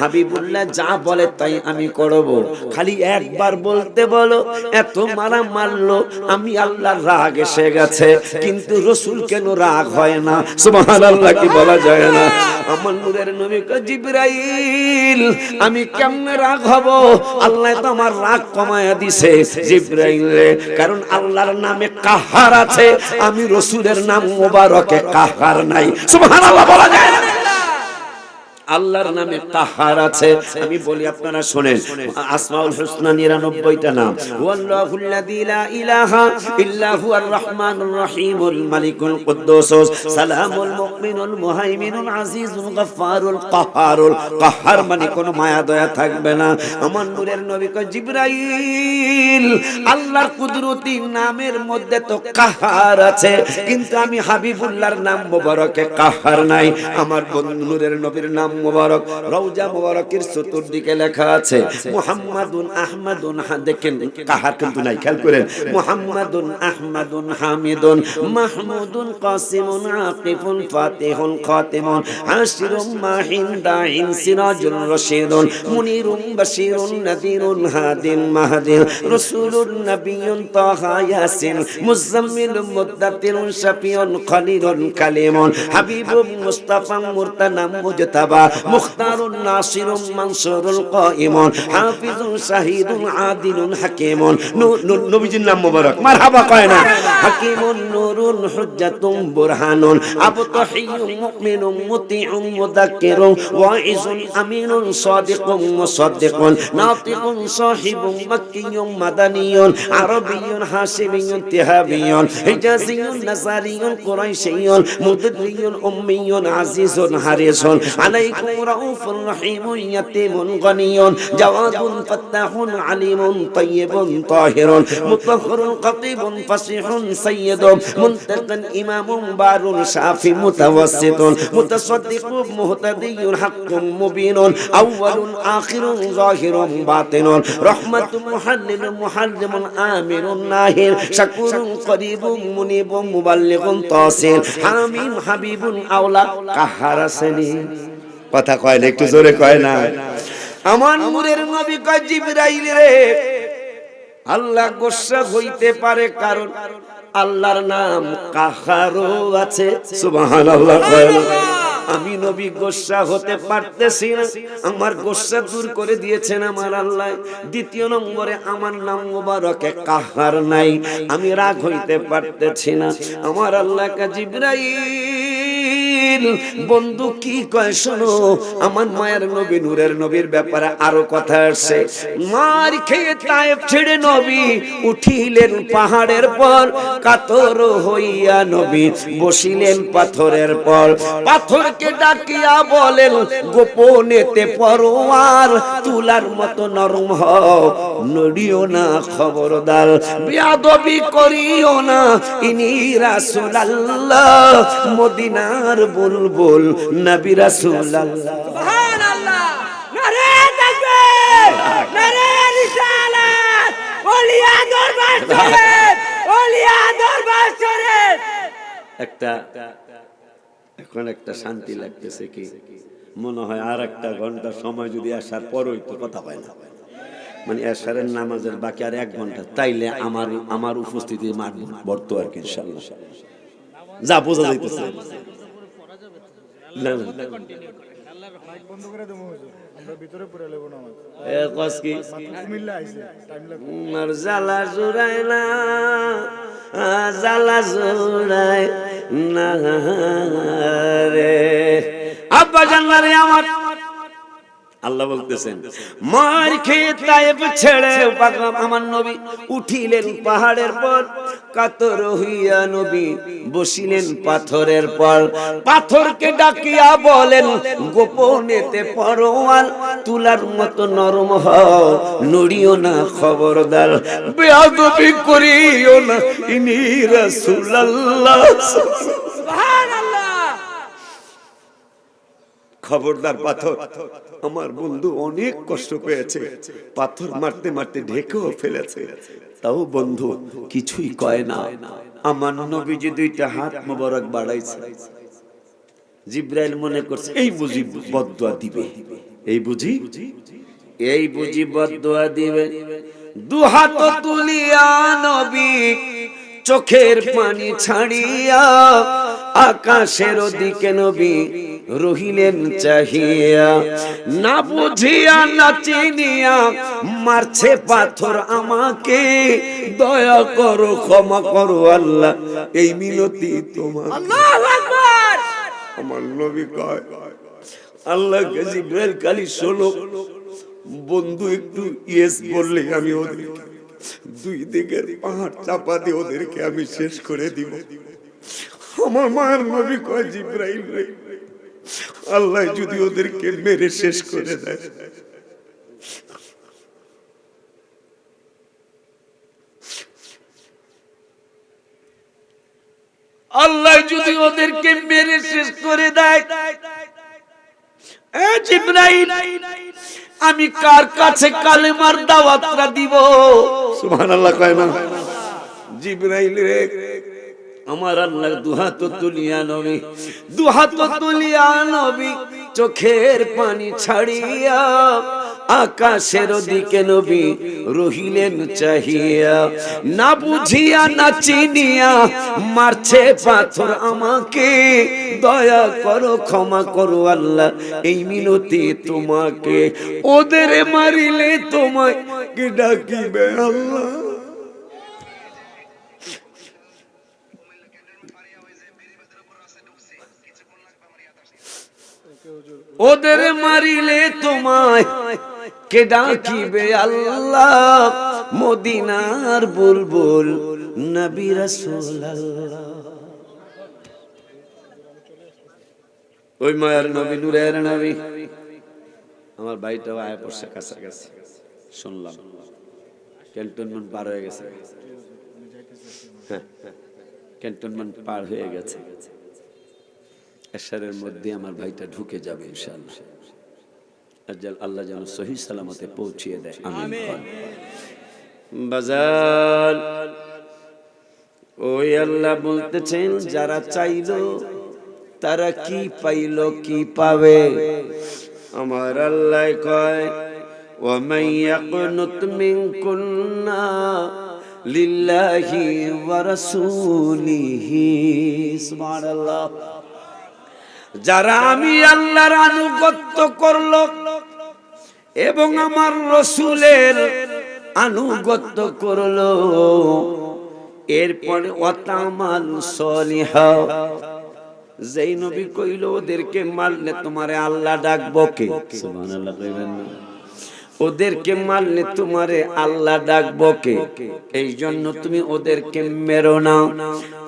হাবিবুল্লাহ যা বলে তাই আমি করব, খালি একবার বলতে বলো। এত মারা মারলো, আমি আল্লাহর রাগ এসে গেছে, কিন্তু রাসূল কেন রাগ হয় না? সুবহানাল্লাহ কি বলা যায় না? আমার নূরের নবী কয় জিবরাইল, আমি কেমনে রাগ হব? আল্লাহ তো আমার রাগ কমায়া দিছে জিবরাইল রে, কারণ আল্লাহর নামে কাহার আছে, আমি রাসূলের নাম মুবারকে কাহার নাই। সুবহানাল্লাহ বলা যায় না? আল্লাহর নামে কাহার আছে। আমি বলি আপনারা শুনেন, আসমাউল হুসনা 99টা নাম। ওয়াল্লাহুল্লাযী লা ইলাহা ইল্লা হুয়ার রহমানুর রহিমুল মালিকুল কুদ্দুস সালামুল মুমিনুল মুহাইমিনুল আজিজুল গফফারুল কাহ্হারুল। কাহ্হার মানে কোনো মায়া দয়া থাকবে না। আমার নূরের নবী কয় জিবরাইল, আল্লাহর কুদরতি নামের মধ্যে তো কাহ্হার আছে, কিন্তু আমি হাবিবুল্লাহর নাম মুবারকে কাহ্হার নাই। আমার বন্ধু নূরের নবীর নাম মোবারক, রওজা মোবারকের চতুর্দিকে লেখা আছে মুহাম্মাদুন আহমাদুন। দেখেন কাহার কিন্তু নাই, খেয়াল করেন। মুহাম্মাদুন আহমাদুন হামিদুন মাহমুদুন কাসিমুন আকিফুন ফাতিহুন খাতিমুন আশিরুম মাহিন দাইন সিরাজুল রশিদুন মুনিরুম বাশিরুন নাযিরুন হাদিন মাহদিন রাসূলুন নাবিয়্যুন তাহা ইয়াসিন মুজাম্মিলুম মুদ্দাতিরুন শাফিউন খলিলুন কালিমুন হাবিবুম মুস্তাফা মুরতানাম মুজতাবা মুখতারুন নাসিরুম মানসুরুল কাইমুন হাফিজুন শাহিদুন আদিলুন হাকিমুন। নবীজির নাম মোবারক, মারহাবা কয় না। হাকিমুন নূরুন হুজ্জাতুন বুরহানুন আবতাহিয়ুন মুমিনুন মুতিউন মুদাক্কিরুন ওয়াইজুন আমিনুন সাদিকুন মুসাদ্দিকুন নাতিকুন সাহিবুন মাক্কিয়ুন মাদানিয়ুন আরবিয়ুন হাশিমিয়ুন তিহাবিয়ুন হিজাজিয়ুন নাসারিয়ুন কুরাইশিয়ুন মুদরিয়ুন উম্মিয়ুন আজিজুন হারিসুন আলাইকুম রাউফুর রহিমুন ইয়াতিমুন গনিয়ুন জাওয়াদুন ফাত্তাহুন আলিমুন তাইয়িবুন তাহিরুন মুতাহহিরুন কাতিবুন ফাসিহুন সাইয়্যিদুন মুনতাকিন ইমামুন বারুন শাফি মুতাওয়াসসিতুন মুতাসাদ্দিকুন মুহতাদিয়ুন হাক্কুন মুবিনুন আউয়ালুন আখিরুন যাহিরুন বাতিনুন রাহমাতুন মুহাল্লিলুন মুহাল্লিমুন আমিরুন নাহির শাকুরুন করিবুন মুনিবুন মুবাল্লিগুন তাসির হামিম হাবিবুন আওলা কাহারাসনি। কথা কয় না, একটু জোরে কয় না। আমার নূরের নবী কয় জিবরাইল রে, আল্লাহ গোসা হইতে পারে, কারণ আল্লাহর নাম কাহারও আছে। সুবহানাল্লাহ। আমি নবী গোসা হতে পারতেছি না, আমার গোসা দূর করে দিয়েছেন আমার আল্লাহ। দ্বিতীয় নম্বরে আমার নাম মোবারকে কাহার নাই, আমি রাগ হইতে পারতেছি না। আমার আল্লাহকে জিবরাইল বন্ধু কি কয় শোনো, আমার মায়ের নবী নূরের নবীর ব্যাপারে আরো কথা আসছে। মার খেয়ে তায়েফ ছেড়ে নবী উঠিলেন পাহাড়ের পর, কাতর হইয়া নবী বসিলেন পাথরের পর। পাথরকে ডাকিয়া বলেন গোপনেতে পরোয়ার তুলার মতো নরম হও, নড়িও না খবরদার, বেয়াদবি করিও না, ইনি রাসূলুল্লাহ মদিনার বুলবুল নবী রাসূলুল্লাহ। সুবহানাল্লাহ। নারে তাকবীর, নারে রিসালাত, ওলিয়া দরবার শরীফ, ওলিয়া দরবার শরীফ। এখন একটা শান্তি লাগতেছে, কি মনে হয় আর একটা ঘন্টা সময় যদি আসার পর হইতো, কথা হয় না, মানে এশারের নামাজের বাকি আর 1 ঘন্টা, তাইলে আমার উপস্থিতি বর্ত আর কি ইনশাআল্লাহ। যা বোঝা যাইতেছে না না বন্ধ করে দেবো আমরা ভিতরে পড়ে লেব না এ কস কি কুমিল্লা আইছে টাইম লাগবে মার জালা জুরাই না, জালা জুরাই না রে আব্বা জানলারে আমার। আল্লাহ বলতেছেন মার খেয়ে তায়েফ ছেড়ে আমার নবী উঠিলেন পাহাড়ের পর, কাতর হইয়া নবী বসিলেন পাথরের পর। পাথরকে ডাকিয়া বলেন গোপনেতে পরোয়ার তুলার মতো নরম হও, নড়িও না খবরদার, বেয়াদবি করিও না, ইনি রাসূলুল্লাহ। সুবহানাল্লাহ। খবরদার পাথর, আমার বন্ধু অনেক কষ্ট পেয়েছে, পাথর মারতে মারতে ঢেকেও ফেলেছে, তাও বন্ধু কিছুই কয় না। আমার নবীজি 2টা হাত মোবারক বাড়াইছে। জিবরাইল মনে করছে এই বুঝি বদদুয়া দিবে, এই বুঝি বদদুয়া দিবে। 2 হাত তুলিয়া নবী চোখের পানি ছাড়িয়া আকাশের দিকে নবী রহিলেন চাহিয়া, না বুঝিয়া না চিনিয়া মারছে পাথর আমাকে, দয়া করো ক্ষমা করো আল্লাহ, এই মিনতি তোমার। আল্লাহু আকবার। আমার নবী কয় আল্লাহকে জিবরাইল খালি শোনো বন্ধু, একটু ইয়েস বললে আমি ওদের 2 দিকের পাহাড় চাপা দিয়ে ওদেরকে আমি শেষ করে দিব। আমার মায়ের নবী কয় জিবরাইল রে, আল্লাহ যদি ওদেরকে মেরে শেষ করে দেয়, আল্লাহ যদি ওদেরকে মেরে শেষ করে দেয়, এ জিবরাইল, আমি কার কাছে কালেমার দাওয়াতটা দিব? সুবহানাল্লাহ কয় না? জিবরাইল রে, আমার আল্লাহ দুহাত তুলিয়া নবী, দুহাত তুলিয়া নবী চোখের পানি ছাড়িয়া আকাশের দিকে নবী রহিলেন চাহিয়া, না বুঝিয়া না চিনিয়া মারছে পাথর আমাকে, দয়া করো ক্ষমা করো আল্লাহ এই মিনতি তোমাকে, ওদের মারিলে তোমায় কে ডাকিবে আল্লাহ। ওদের মারিলে তোমায় কে ডাকিবে আল্লাহ, মদিনার বুলবুল নবী রাসূলুল্লাহ। ওই মায়ের নবী, নূরের নবী, আমার ভাইটাও আয়া পড়ছে কাছাকাছি, শুনলাম ক্যান্টনমেন্ট পার হয়ে গেছে। হ্যাঁ, ক্যান্টনমেন্ট পার হয়ে গেছে, এশারের মধ্যে আমার ভাইটা ঢুকে যাবে ইনশাআল্লাহ। আল্লাহ যেন সহি সালামতে পৌঁছিয়ে দেয়, আমিন। বাজার ওই আল্লাহ বলতেছেন, যারা চাইলো তারা কি পাইল কি পাবে? আমার আল্লাহ কয়, ওয়া মান ইয়াকুনুত মিনকুন্না লিল্লাহি ওয়া রাসূলিহি, সুবহানাল্লাহ। যারা আমি আল্লাহর আনুগত্য করলো এবং আমার রাসূলের আনুগত্য করলো, এরপরে ওয়াতামাল সলিহা, যেই নবী কইল ওদেরকে মারলে তোমারে আল্লাহ ডাকবো কে? সুবহানাল্লাহ কইবেন না? ওদেরকে মারলে তোমারে আল্লাহ ডাকবো কে? এই জন্য তুমি ওদেরকে মেরো না।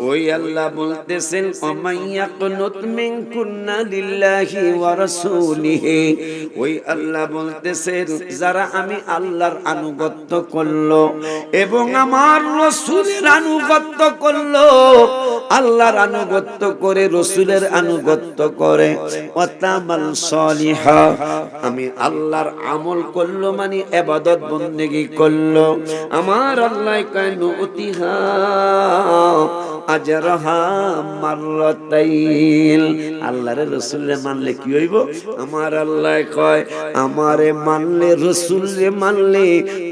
ওই আল্লাহ বলতেছেন, ওমাইয়াকুনুত মিনকুন্না লিল্লাহি ওয়া রাসূলিহি, ওই আল্লাহ বলতেছেন যারা আমি আল্লাহর আনুগত্য করলো এবং আমার রাসূলের আনুগত্য করলো, আল্লাহর আনুগত্য করে রাসূলের আনুগত্য করে, ওয়াতামাল সলিহা, আমি আল্লাহর আমল করলো মানে ইবাদত বন্দেগী করলো, আমার আল্লাহ কয় নুতিহা আজরাহা মাররাতাইন। আল্লাহর রাসূলরে মানলে কি হইব? আমার আল্লাহ কয়, আমারে মানলে রাসূলরে মানলে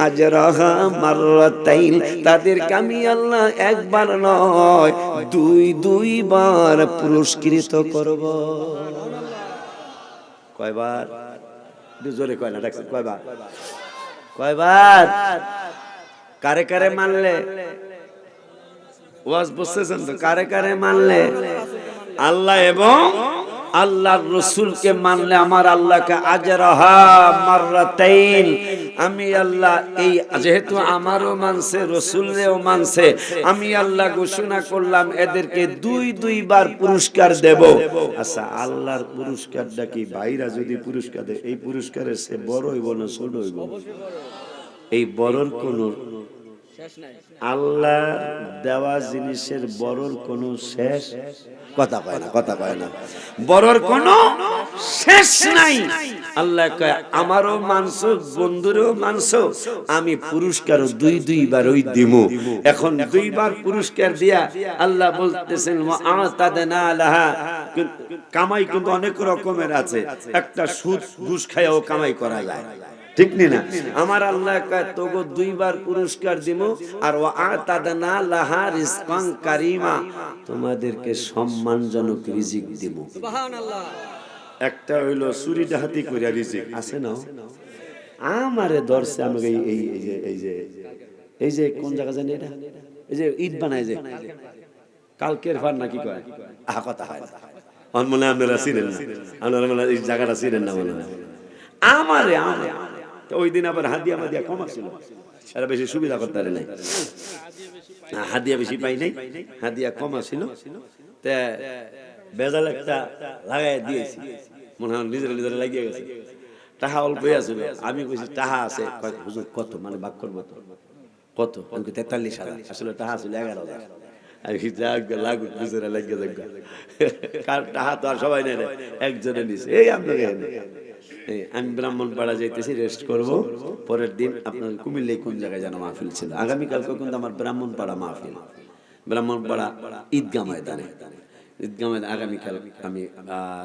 আজরাহা মাররাতাইন, তাদেরকে আমি আল্লাহ একবার নয় দুইবার পুরস্কৃত করব। কয়বার? জোরে কয় না, ডাকছেন কয়বার? কয়বার? কারে কারে মানলে? ওয়াজ বুঝতেছেন তো? কারে কারে মানলে? আল্লাহ এবং আল্লাহর রাসূলকে মানলে আমার আল্লাহকে আজরাহা মাররাতাইন, আমি আল্লাহ এই যেহেতু আমারও মানছে রাসূলরেও মানছে, আমি আল্লাহ ঘোষণা করলাম এদেরকে দুইবার পুরস্কার দেব। আচ্ছা, আল্লাহর পুরস্কারটা কি? ভাইরা যদি পুরস্কার দেয়, এই পুরস্কারের সে বড় হইব না ছোট হইব? এই বড়র কোন আল্লাহ দেওয়া জিনিসের বড়র কোন শেষ? কথা কয় না, কথা কয় না। বড়র কোন শেষ নাই। আল্লাহ কয়, আমারও মানছো, বন্ধুরও মানছো, আমি পুরস্কার দুইবার ওই দিমু। এখন দুইবার পুরস্কার দিয়া আল্লাহ বলতেছেন, ওয়া আতাদনা লাহা, কামাই কিন্তু অনেক রকমের আছে, একটা সুদ ঘুষ খাইয়াও কামাই করা যায়, ঠিক না? আমার আল্লাহ কয় তোগো দুইবার পুরস্কার দিমু, আর ওয়া আতাদনা লাহা রিজকান কারীমা, তোমাদেরকে সম্মানজনক রিজিক দিমু। সুবহানাল্লাহ। একটা হইলো চুরি ডাকাতি কইরা রিজিক আছে না? আমারে ধরছে, আমাকে এই যে কোন জায়গা জানি এটা, এই যে ঈদ বানায় যে কালকের ফার নাকি কয়, আহা কথা হয় না, আমার মনে হয় আপনারা চিনেন না, আপনারা মনে হয় এই জায়গাটা চিনেন না মনে হয়। আমারে ওই দিন আবার হাদিয়া মাদিয়া কম ছিল, এরা বেশি সুবিধা করতে পারে নাই, হাদিয়া বেশি পাই নাই, হাদিয়া কম ছিল, তে বেজাল একটা লাগাই দিয়েছি, মনে হয় নিজের লাগিয়ে গেছে। টাহা অল্পই আছিল, আমি কইছি টাহা আছে, হুজুর কত, মানে বাক করবো তো কত? 43,000, আসলে টাহা ছিল 11,000। লাগুক নিজেরা লাগিয়ে কার টাহা তো আর সবাই নেই, একজনে নিছে, এই আপনাকে আমি ব্রাহ্মণপাড়া যাইতেছি, রেস্ট করব। পরের দিন আপনার কুমিল্লায় কোন জায়গায় যেন মাহফিল ছিল, আগামীকালকে কিন্তু আমার ব্রাহ্মণপাড়া মাহফিল, ব্রাহ্মণপাড়া ঈদগাহ ময়দানে, ঈদগাহ ময়দানে আগামীকাল আমি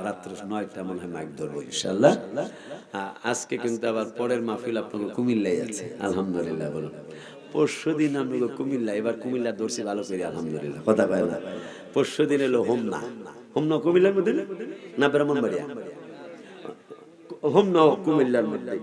রাত্র 9টা মনে হয় মাইক ধরবো ইনশাল্লাহ। আজকে কিন্তু আবার পরের মাহফিল আপনাকে কুমিল্লায় আছে, আলহামদুলিল্লাহ বলুন। পরশু দিন আমি কুমিল্লা, এবার কুমিল্লা ধরছি ভালো করে আলহামদুলিল্লাহ, কথা কয় না। পরশু দিন এলো হোমনা, হোমনা কুমিল্লার মধ্যে না ব্রাহ্মণবাড়িয়া, হোমনা কুমিল্লার মধ্যে।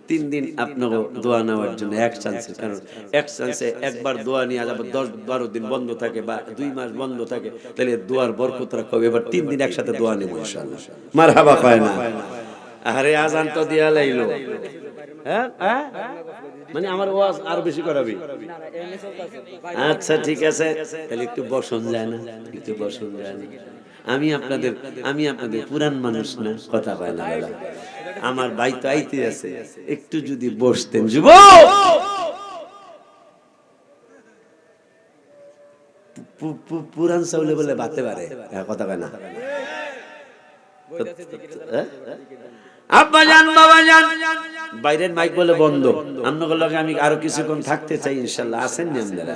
3 দিন আপনাকে দোয়া নেওয়ার জন্য এক চান্সে, কারণ এক চান্সে একবার দোয়া নিয়ে আবার 10-12 দিন বন্ধ থাকে বা 2 মাস বন্ধ থাকে, তাহলে দোয়ার বরকত রাখবে। এবার 3 দিন একসাথে দোয়া নেব ইনশাআল্লাহ, মারহাবা কয় না। আরে আজান তো দিয়া লাইলো, হ্যাঁ হ্যাঁ, মানে আমার ওয়াজ আর বেশি করাবি। আচ্ছা ঠিক আছে, তাহলে একটু বসন যায় না, একটু বসন যায় না। আমি আপনাদের পুরান মানুষ না, কথা কয় না দাদা। আমার ভাই তো আইতে আছে, একটু যদি বসতেন। যুবক পুরান চাউলে বলে বাতে পারে, কথা কয় না। আব্বা জান, বাবা জান, বাইরের মাইক বলে বন্ধ। আপনাদের লগে আমি আরো কিছুক্ষণ থাকতে চাই ইনশাআল্লাহ। আছেন না আপনারা?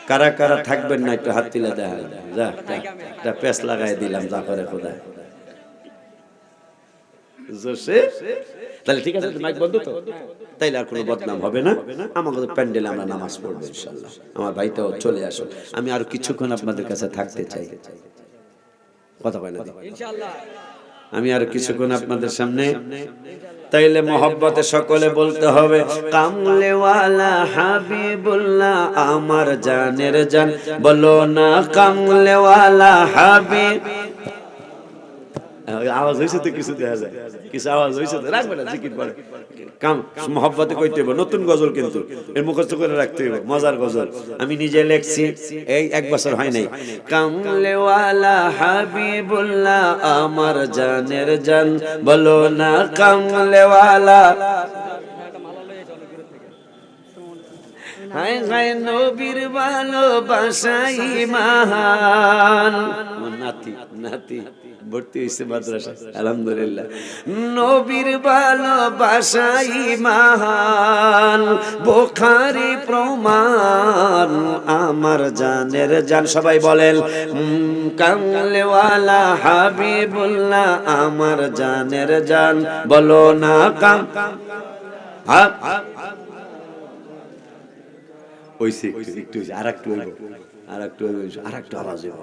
কারা কারা থাকবেন না একটু হাত তুলে দেখা যা, একটা পেস লাগাই দিলাম, যা করে খোদা জোসে। তাহলে ঠিক আছে, মাইক বন্ধ তো, তাইলে আর কোনো বদনাম হবে না। আমাদের প্যান্ডেলে আমরা নামাজ পড়বো ইনশাআল্লাহ। আমার ভাইটাও চলে আসো, আমি আরো কিছুক্ষণ আপনাদের কাছে থাকতে চাই, কথা কয় না ইনশাআল্লাহ। আমি আর কিছুক্ষণ আপনাদের সামনে, তাইলে মহব্বতে সকলে বলতে হবে কামলেওয়ালা হাবিবুল্লাহ আমার জানের জান, বলো না কামলেওয়ালা হাবিব। আওয়াজ হয়েছে তো, কিছু দেখা যায়, কিছু আওয়াজ হয়েছে তো, রাখবে না জিকির পরে কাম মহব্বতে কইতে হবে। নতুন গজল কিন্তু এর মুখস্থ করে রাখতে হবে, মজার গজল। আমি নিজে লেখছি, এই 1 বছর হয় নাই। কামলেওয়ালা হাবিবুল্লাহ আমার জানের জান, বলো না কামলেওয়ালা। হায় হায় নবীর ভালোবাসাই মহান। নাতি নাতি ভর্তি হয়েছে মাদ্রাসা, আলহামদুলিল্লাহ। নবীর ভালোবাসাই মহান, বুখারী প্রমাণ আমার জানের জান। সবাই বলেন কামলেওয়ালা হাবিবুল্লাহ আমার জানের জান, বলো না কাম। ওইসে একটু আরেকটু হইব, আরেকটু আওয়াজ হইব।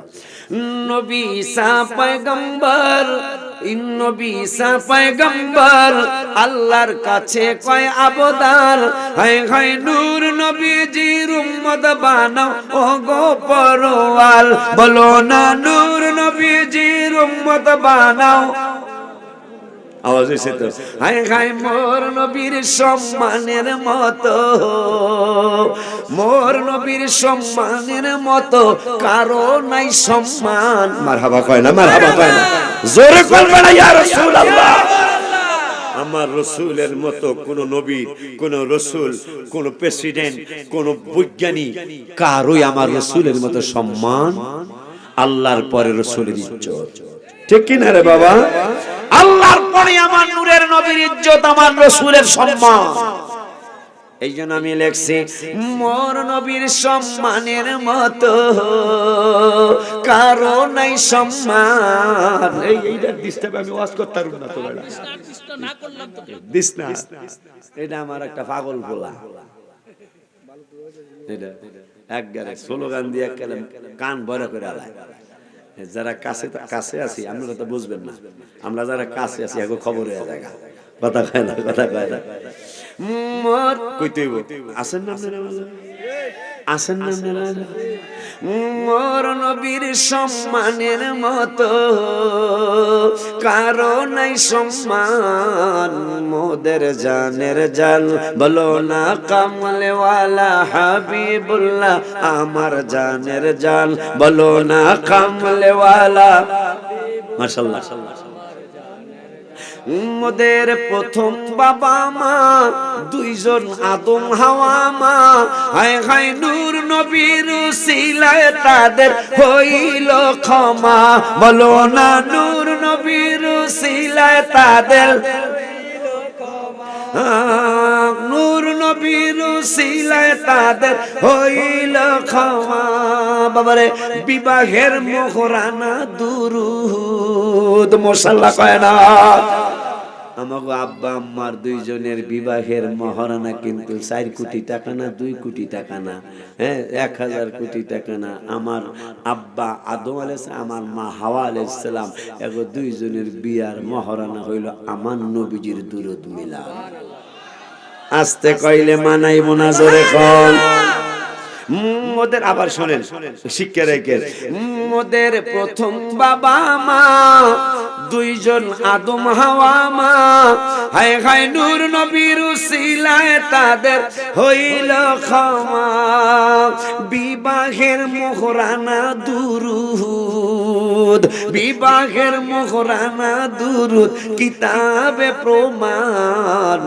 নবী ঈসা পয়গম্বর, নবী ঈসা পয়গম্বর আল্লাহর কাছে কয় আবদার। হায় হায় নূর নবীজির উম্মত বানাও ও গো পরওয়াল, বলো না নূর নবীজির উম্মত বানাও। আওয়াজ হইছে তো? হায় হায় মোর নবীর সম্মানের মতো, মোর নবীর সম্মানের মতো কারো নাই সম্মান। মারহাবা কয় না, মারহাবা কয় না, জোরে বলবেন না ইয়া রাসূলুল্লাহ। আমার রাসূলের মতো কোন নবী, কোন রাসূল, কোন প্রেসিডেন্ট, কোন বৈজ্ঞানিক কারোই আমার রাসূলের মতো সম্মান। আল্লাহর পরে রাসূলের ইজ্জত, ঠিক কি না রে বাবা? আল্লাহর পরে আমার নূরের নবীর ইজ্জত, আমার রাসূলের সম্মান। এই জন্য আমি লেখছি মোর নবীর সম্মানের মতো কারো নাই সম্মান। এইটা ডিস্টার্ব আমি ওয়াজ করতে পারব না তো বড় না করলাম তো দিস না। এটা আমার একটা পাগল বলা, এটা একবারে স্লোগান দিয়ে কান বড় করে আলায়। যারা কাছে আছি আপনারা তো বুঝবেন না, আমরা যারা কাছে আছি এখন খবর হয়ে যায়, কথা কয় না, কথা কয় না। কইতে হইব, আসেন না আপনারা, আসেন না আপনারা। মোর নবীর সম্মানের মতো কারো নাই সম্মান, মোদের জানের জান, বলো না কামলেওয়ালা হাবিবুল্লাহ আমার জানের জান, বলো না কামলেওয়ালা। মাশাআল্লাহ। মোদের প্রথম বাবা মা দুইজন আদম হাওয়া মা, হায় হায় নূর নবীর উসিলায় তাদের হইল ক্ষমা, বলো না নূর নবীর উসিলায় তাদের। নূর নবীর উসিলায় তাদের হইল ক্ষমা। বাবারে বিবাহের মোহরানা দুরুদ মুসাল্লাহ কয় না। আমাগো আব্বা আম্মার দুইজনের বিবাহের মহারানা কিন্তু 4 কোটি টাকা না, 2 কোটি টাকা না, হ্যাঁ 1000 কোটি টাকা না। আমার আব্বা আদম আলাইহিস সালাম, আমার মা হাওয়া আলাইহিস সালাম, এগো দুইজনের বিয়ার মহারানা হইল আমার নবীজির দুরূদ মিলাদ। আস্তে কইলে মানাইব না, জোরে কন। মোদের আবার শোনেন, শিক্ষা রেখে, মোদের প্রথম বাবা মা দুইজন আদম হাওয়া মা, হায় হায় নূর নবীর উসিলায় তাদের হইল ক্ষমা। বিবাহের মোহরানা দুরুদ, বিবাহের মোহরানা দুরুদ, কিতাবে প্রমাণ।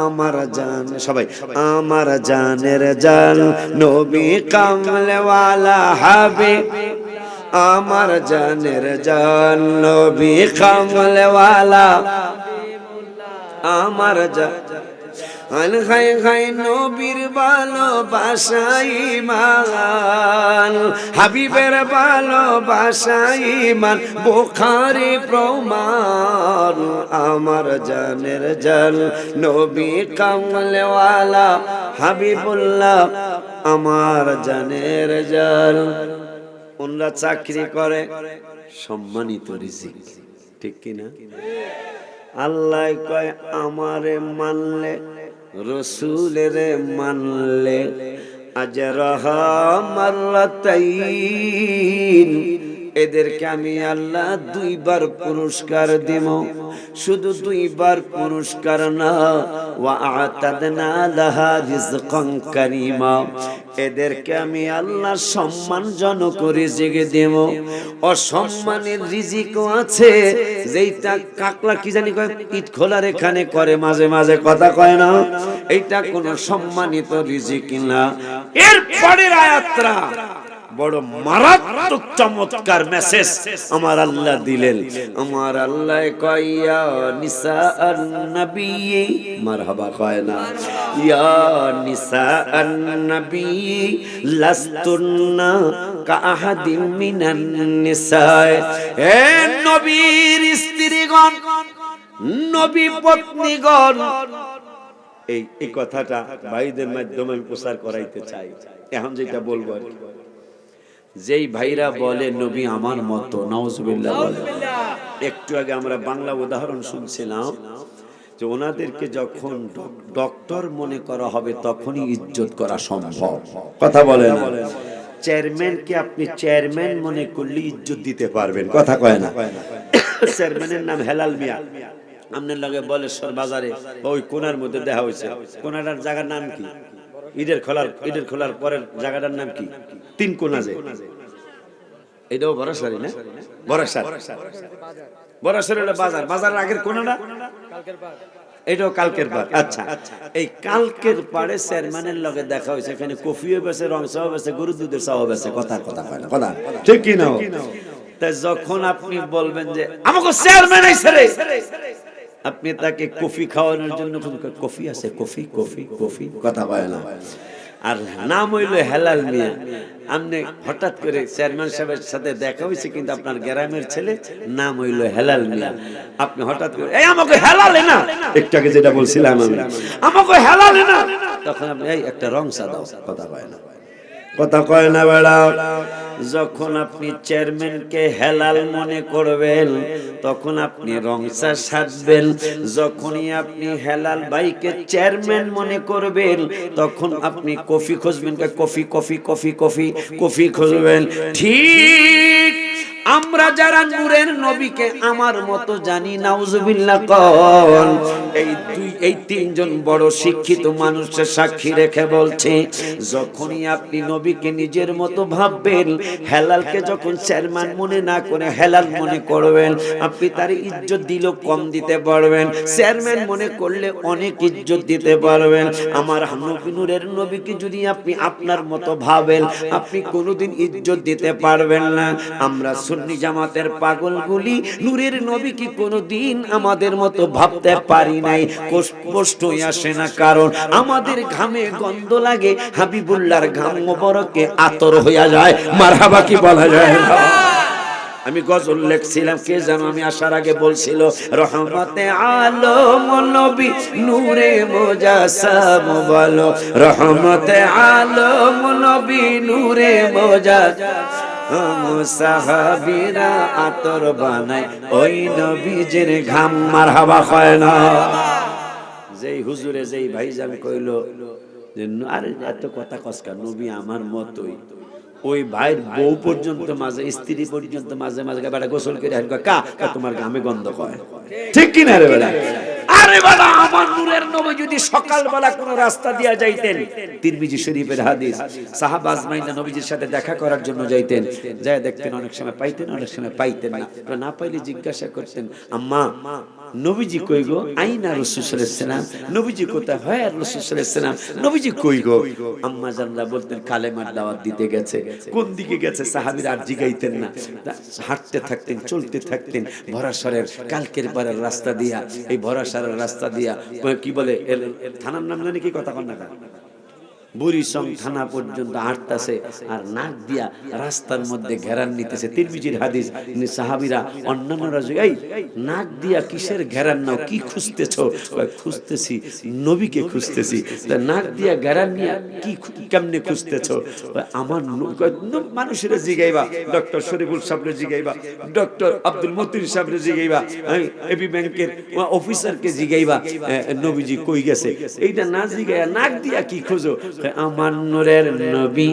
আমার জান, সবাই আমার জানের জান নবী কামলেওয়ালা হাবিব, আমার জানের জান নবী কামলেওয়ালা, আমার জান খাই খাই নবীর ভালোবাসা ঈমান, হাবিবের ভালোবাসা ঈমান, বুখারী প্রমাণ। আমার জানের জান নবী কামলেওয়ালা হাবিবুল্লাহ, আমার জানের জান। ওনারা চাকরি করে সম্মানিত রিজিক, ঠিক কিনা? আল্লাহ কয় আমারে মানলে রসুলেরে মানলে আজরাহা মাররাতাইন, এদেরকে আমি আল্লাহ 2 বার পুরস্কার দেব। শুধু 2 বার পুরস্কার না, ওয়া আতাদনা লাহা রিজকান কারীমা, এদেরকে আমি আল্লাহ সম্মানজনক রিজিক দেব। অসম্মানের রিজিকও আছে, যেইটা কাকলা কি জানি কয় ইট খোলার এখানে করে মাঝে মাঝে, কথা কয় না, এইটা কোনো সম্মানিত রিজিক না। এর পরের আয়াতটা বড় মারাত্মক চমৎকার মেসেজ আমার আল্লাহ দিলেন। আমার আল্লাহ কয় ইয়া নিসাআন নবী, মারহাবা কয় না, ইয়া নিসাআন নবী লাস্তুন্না কাআহাদিন মিনান নিসায়, হে নবীর স্ত্রীগণ, নবী পত্নীগণ। এই কথাটা ভাইদের মাধ্যমে আমি প্রচার করাইতে চাই। এখন যেটা বলবো, যেই ভাইরা বলে নবী আমার মতো, নাউজুবিল্লাহ বলে। একটু আগে আমরা বাংলা উদাহরণ শুনছিলাম যে ওনাদেরকে যখন ডক্টর মনে করা হবে তখনই ইজ্জত করা সম্ভব, কথা বলেন। চেয়ারম্যানকে আপনি চেয়ারম্যান মনে করলে ইজ্জত দিতে পারবেন, কথা কয় না। চেয়ারম্যানের নাম হেলাল মিয়া, আপনার লগে বলেশ্বর বাজারে ওই কোনার মধ্যে দেখা হয়েছে। কোনাটার জায়গার নাম কি? ঈদের খোলার পরের জায়গাটার নাম কি? 3 কোনা, যে এটাও বরাসারি না? বরাসারি হলো বাজার, বাজারের আগের কোনাটা এটাও কালকের পাড়। আচ্ছা, এই কালকের পাড়ে চেয়ারম্যানের লগে দেখা হয়েছে। এখানে কফিও বেছে, রং চাও বেছে, গরুর দুধের চাও বেছে, কথা কয় না, কথা ঠিক কি না? তাই যখন আপনি বলবেন যে আমাকে চেয়ারম্যান আইছে রে, আপনি তাকে কফি খাওয়ানোর জন্য কফি আছে, কফি কফি কফি, কথা কয় না। আর নাম হইল হেলাল মিয়া। আপনি হঠাৎ করে চেয়ারম্যান সাহেবের সাথে দেখা হয়েছে, কিন্তু আপনার গ্রামের ছেলে, নাম হইল হেলাল মিয়া। আপনি হঠাৎ করে এই আমাকে হেলালে না, একটু আগে যেটা বলছিলাম আমি, আমাকে হেলালে না, তখন আপনি এই একটা রং চা দাও, কথা কয় না, কথা কয় না বেড়া। যখন আপনি চেয়ারম্যানকে হেলাল মনে করবেন তখন আপনি রং চা সাজবেন। যখনই আপনি হেলাল ভাইকে চেয়ারম্যান মনে করবেন তখন আপনি কফি খুঁজবেন, coffee coffee coffee coffee coffee খুঁজবেন। ঠিক আমরা যারা নূরের নবীকে আমার মতো জানি, নাউজুবিল্লাহ কোন, এই 3 জন বড় শিক্ষিত মানুষের সাক্ষী রেখে বলছে, যখনই আপনি নবীকে নিজের মতো ভাববেন, হেলালকে যখন চেয়ারম্যান মনে না করে হেলাল মনে করবেন, আপনি তার ইজ্জত দিলেও কম দিতে পারবেন, চেয়ারম্যান মনে করলে অনেক ইজ্জত দিতে পারবেন। আমার নবী নূরের নবীকে যদি আপনি আপনার মতো ভাবেন, আপনি কোনোদিন ইজ্জত দিতে পারবেন না। আমরা সুন্নি জামাতের পাগলগুলি নূরের নবী কি কোনোদিন আমাদের মতো ভাবতে পারি নাই, কষ্টই আসে না, কারণ আমাদের ঘামে গন্ধ লাগে, হাবিবুল্লাহর ঘাম মোবারকে আতর হইয়া যায়। মারহাবা কি বলা যায় না? আমি গজল লিখছিলাম, কে যেন আমি আসার আগে বলছিল, রহমতে আলম নবী নূরে মুজাসসাম বলো, রহমতে আলম নবী নূরে মুজাসসাম, সাহাবীরা আতর বানায় ওই নবীজির ঘাম। মারহাবা হয় না? যেই হুজুরে যেই ভাইজান কইলো যে আরে এত কথা কসকা, নবী আমার মতই, ওই ভাইয়ের বউ পর্যন্ত মাঝে, স্ত্রী পর্যন্ত মাঝে মাঝে বেটা গোসল করে আসবে, কা তোমার গামে গন্ধ করে, ঠিক কিনা রে বেটা? আরে বেটা, আমার নূরের নবী যদি সকালবেলা কোন রাস্তা দিয়া যাইতেন, তিরমিজি শরীফের হাদিস, সাহাবা আজমাইন নবীজির সাথে দেখা করার জন্য যাইতেন, যায় দেখতেন অনেক সময় পাইতেন, অনেক সময় পাইতেন না, না পাইলে জিজ্ঞাসা করতেন, আম্মা নবীজি কই গো? আইনা রাসূল সাল্লাল্লাহু আলাইহি ওয়াসাল্লাম। নবীজি কোথায়? হয় রাসূল সাল্লাল্লাহু আলাইহি ওয়াসাল্লাম। নবীজি কই গো? আম্মা জানরা বলতেন কালেমার দাওয়াত দিতে গেছে। কোন দিকে গেছে সাহাবীরা আর জিগাইতেন না, হাঁটতে থাকতেন, চলতে থাকতেন ভরাসরের কালকের পারের রাস্তা দিয়া, এই ভরাসরের রাস্তা দিয়া কি বলে থানার নাম জানি কি, কথা কন না, বুড়িসং থানা পর্যন্ত হাঁটতেছে আর নাক দিয়া রাস্তার মধ্যে ঘেরান নিতেছে। তিরমিজির হাদিস, সাহাবীরা অন্যান্যরা এই নাক দিয়া কিসের ঘেরান নাও, কি খুঁজতেছো? খুঁজতেছি নবীকে খুঁজতেছি। নাক দিয়া ঘেরান নিয়ে কি কেমনে খুঁজতেছো? আমার মানুষের জিগাইবা, ডক্টর শরীফুল সাহেবরে জিগাইবা, ডক্টর আব্দুল মতিন সাহেবরে জিগাইবা, এবি ব্যাংকের অফিসারকে জিগাইবা নবীজি কই গেছে। এইটা না জিগাইয়া নাক দিয়া কি খোঁজো? আমার নূরের নবী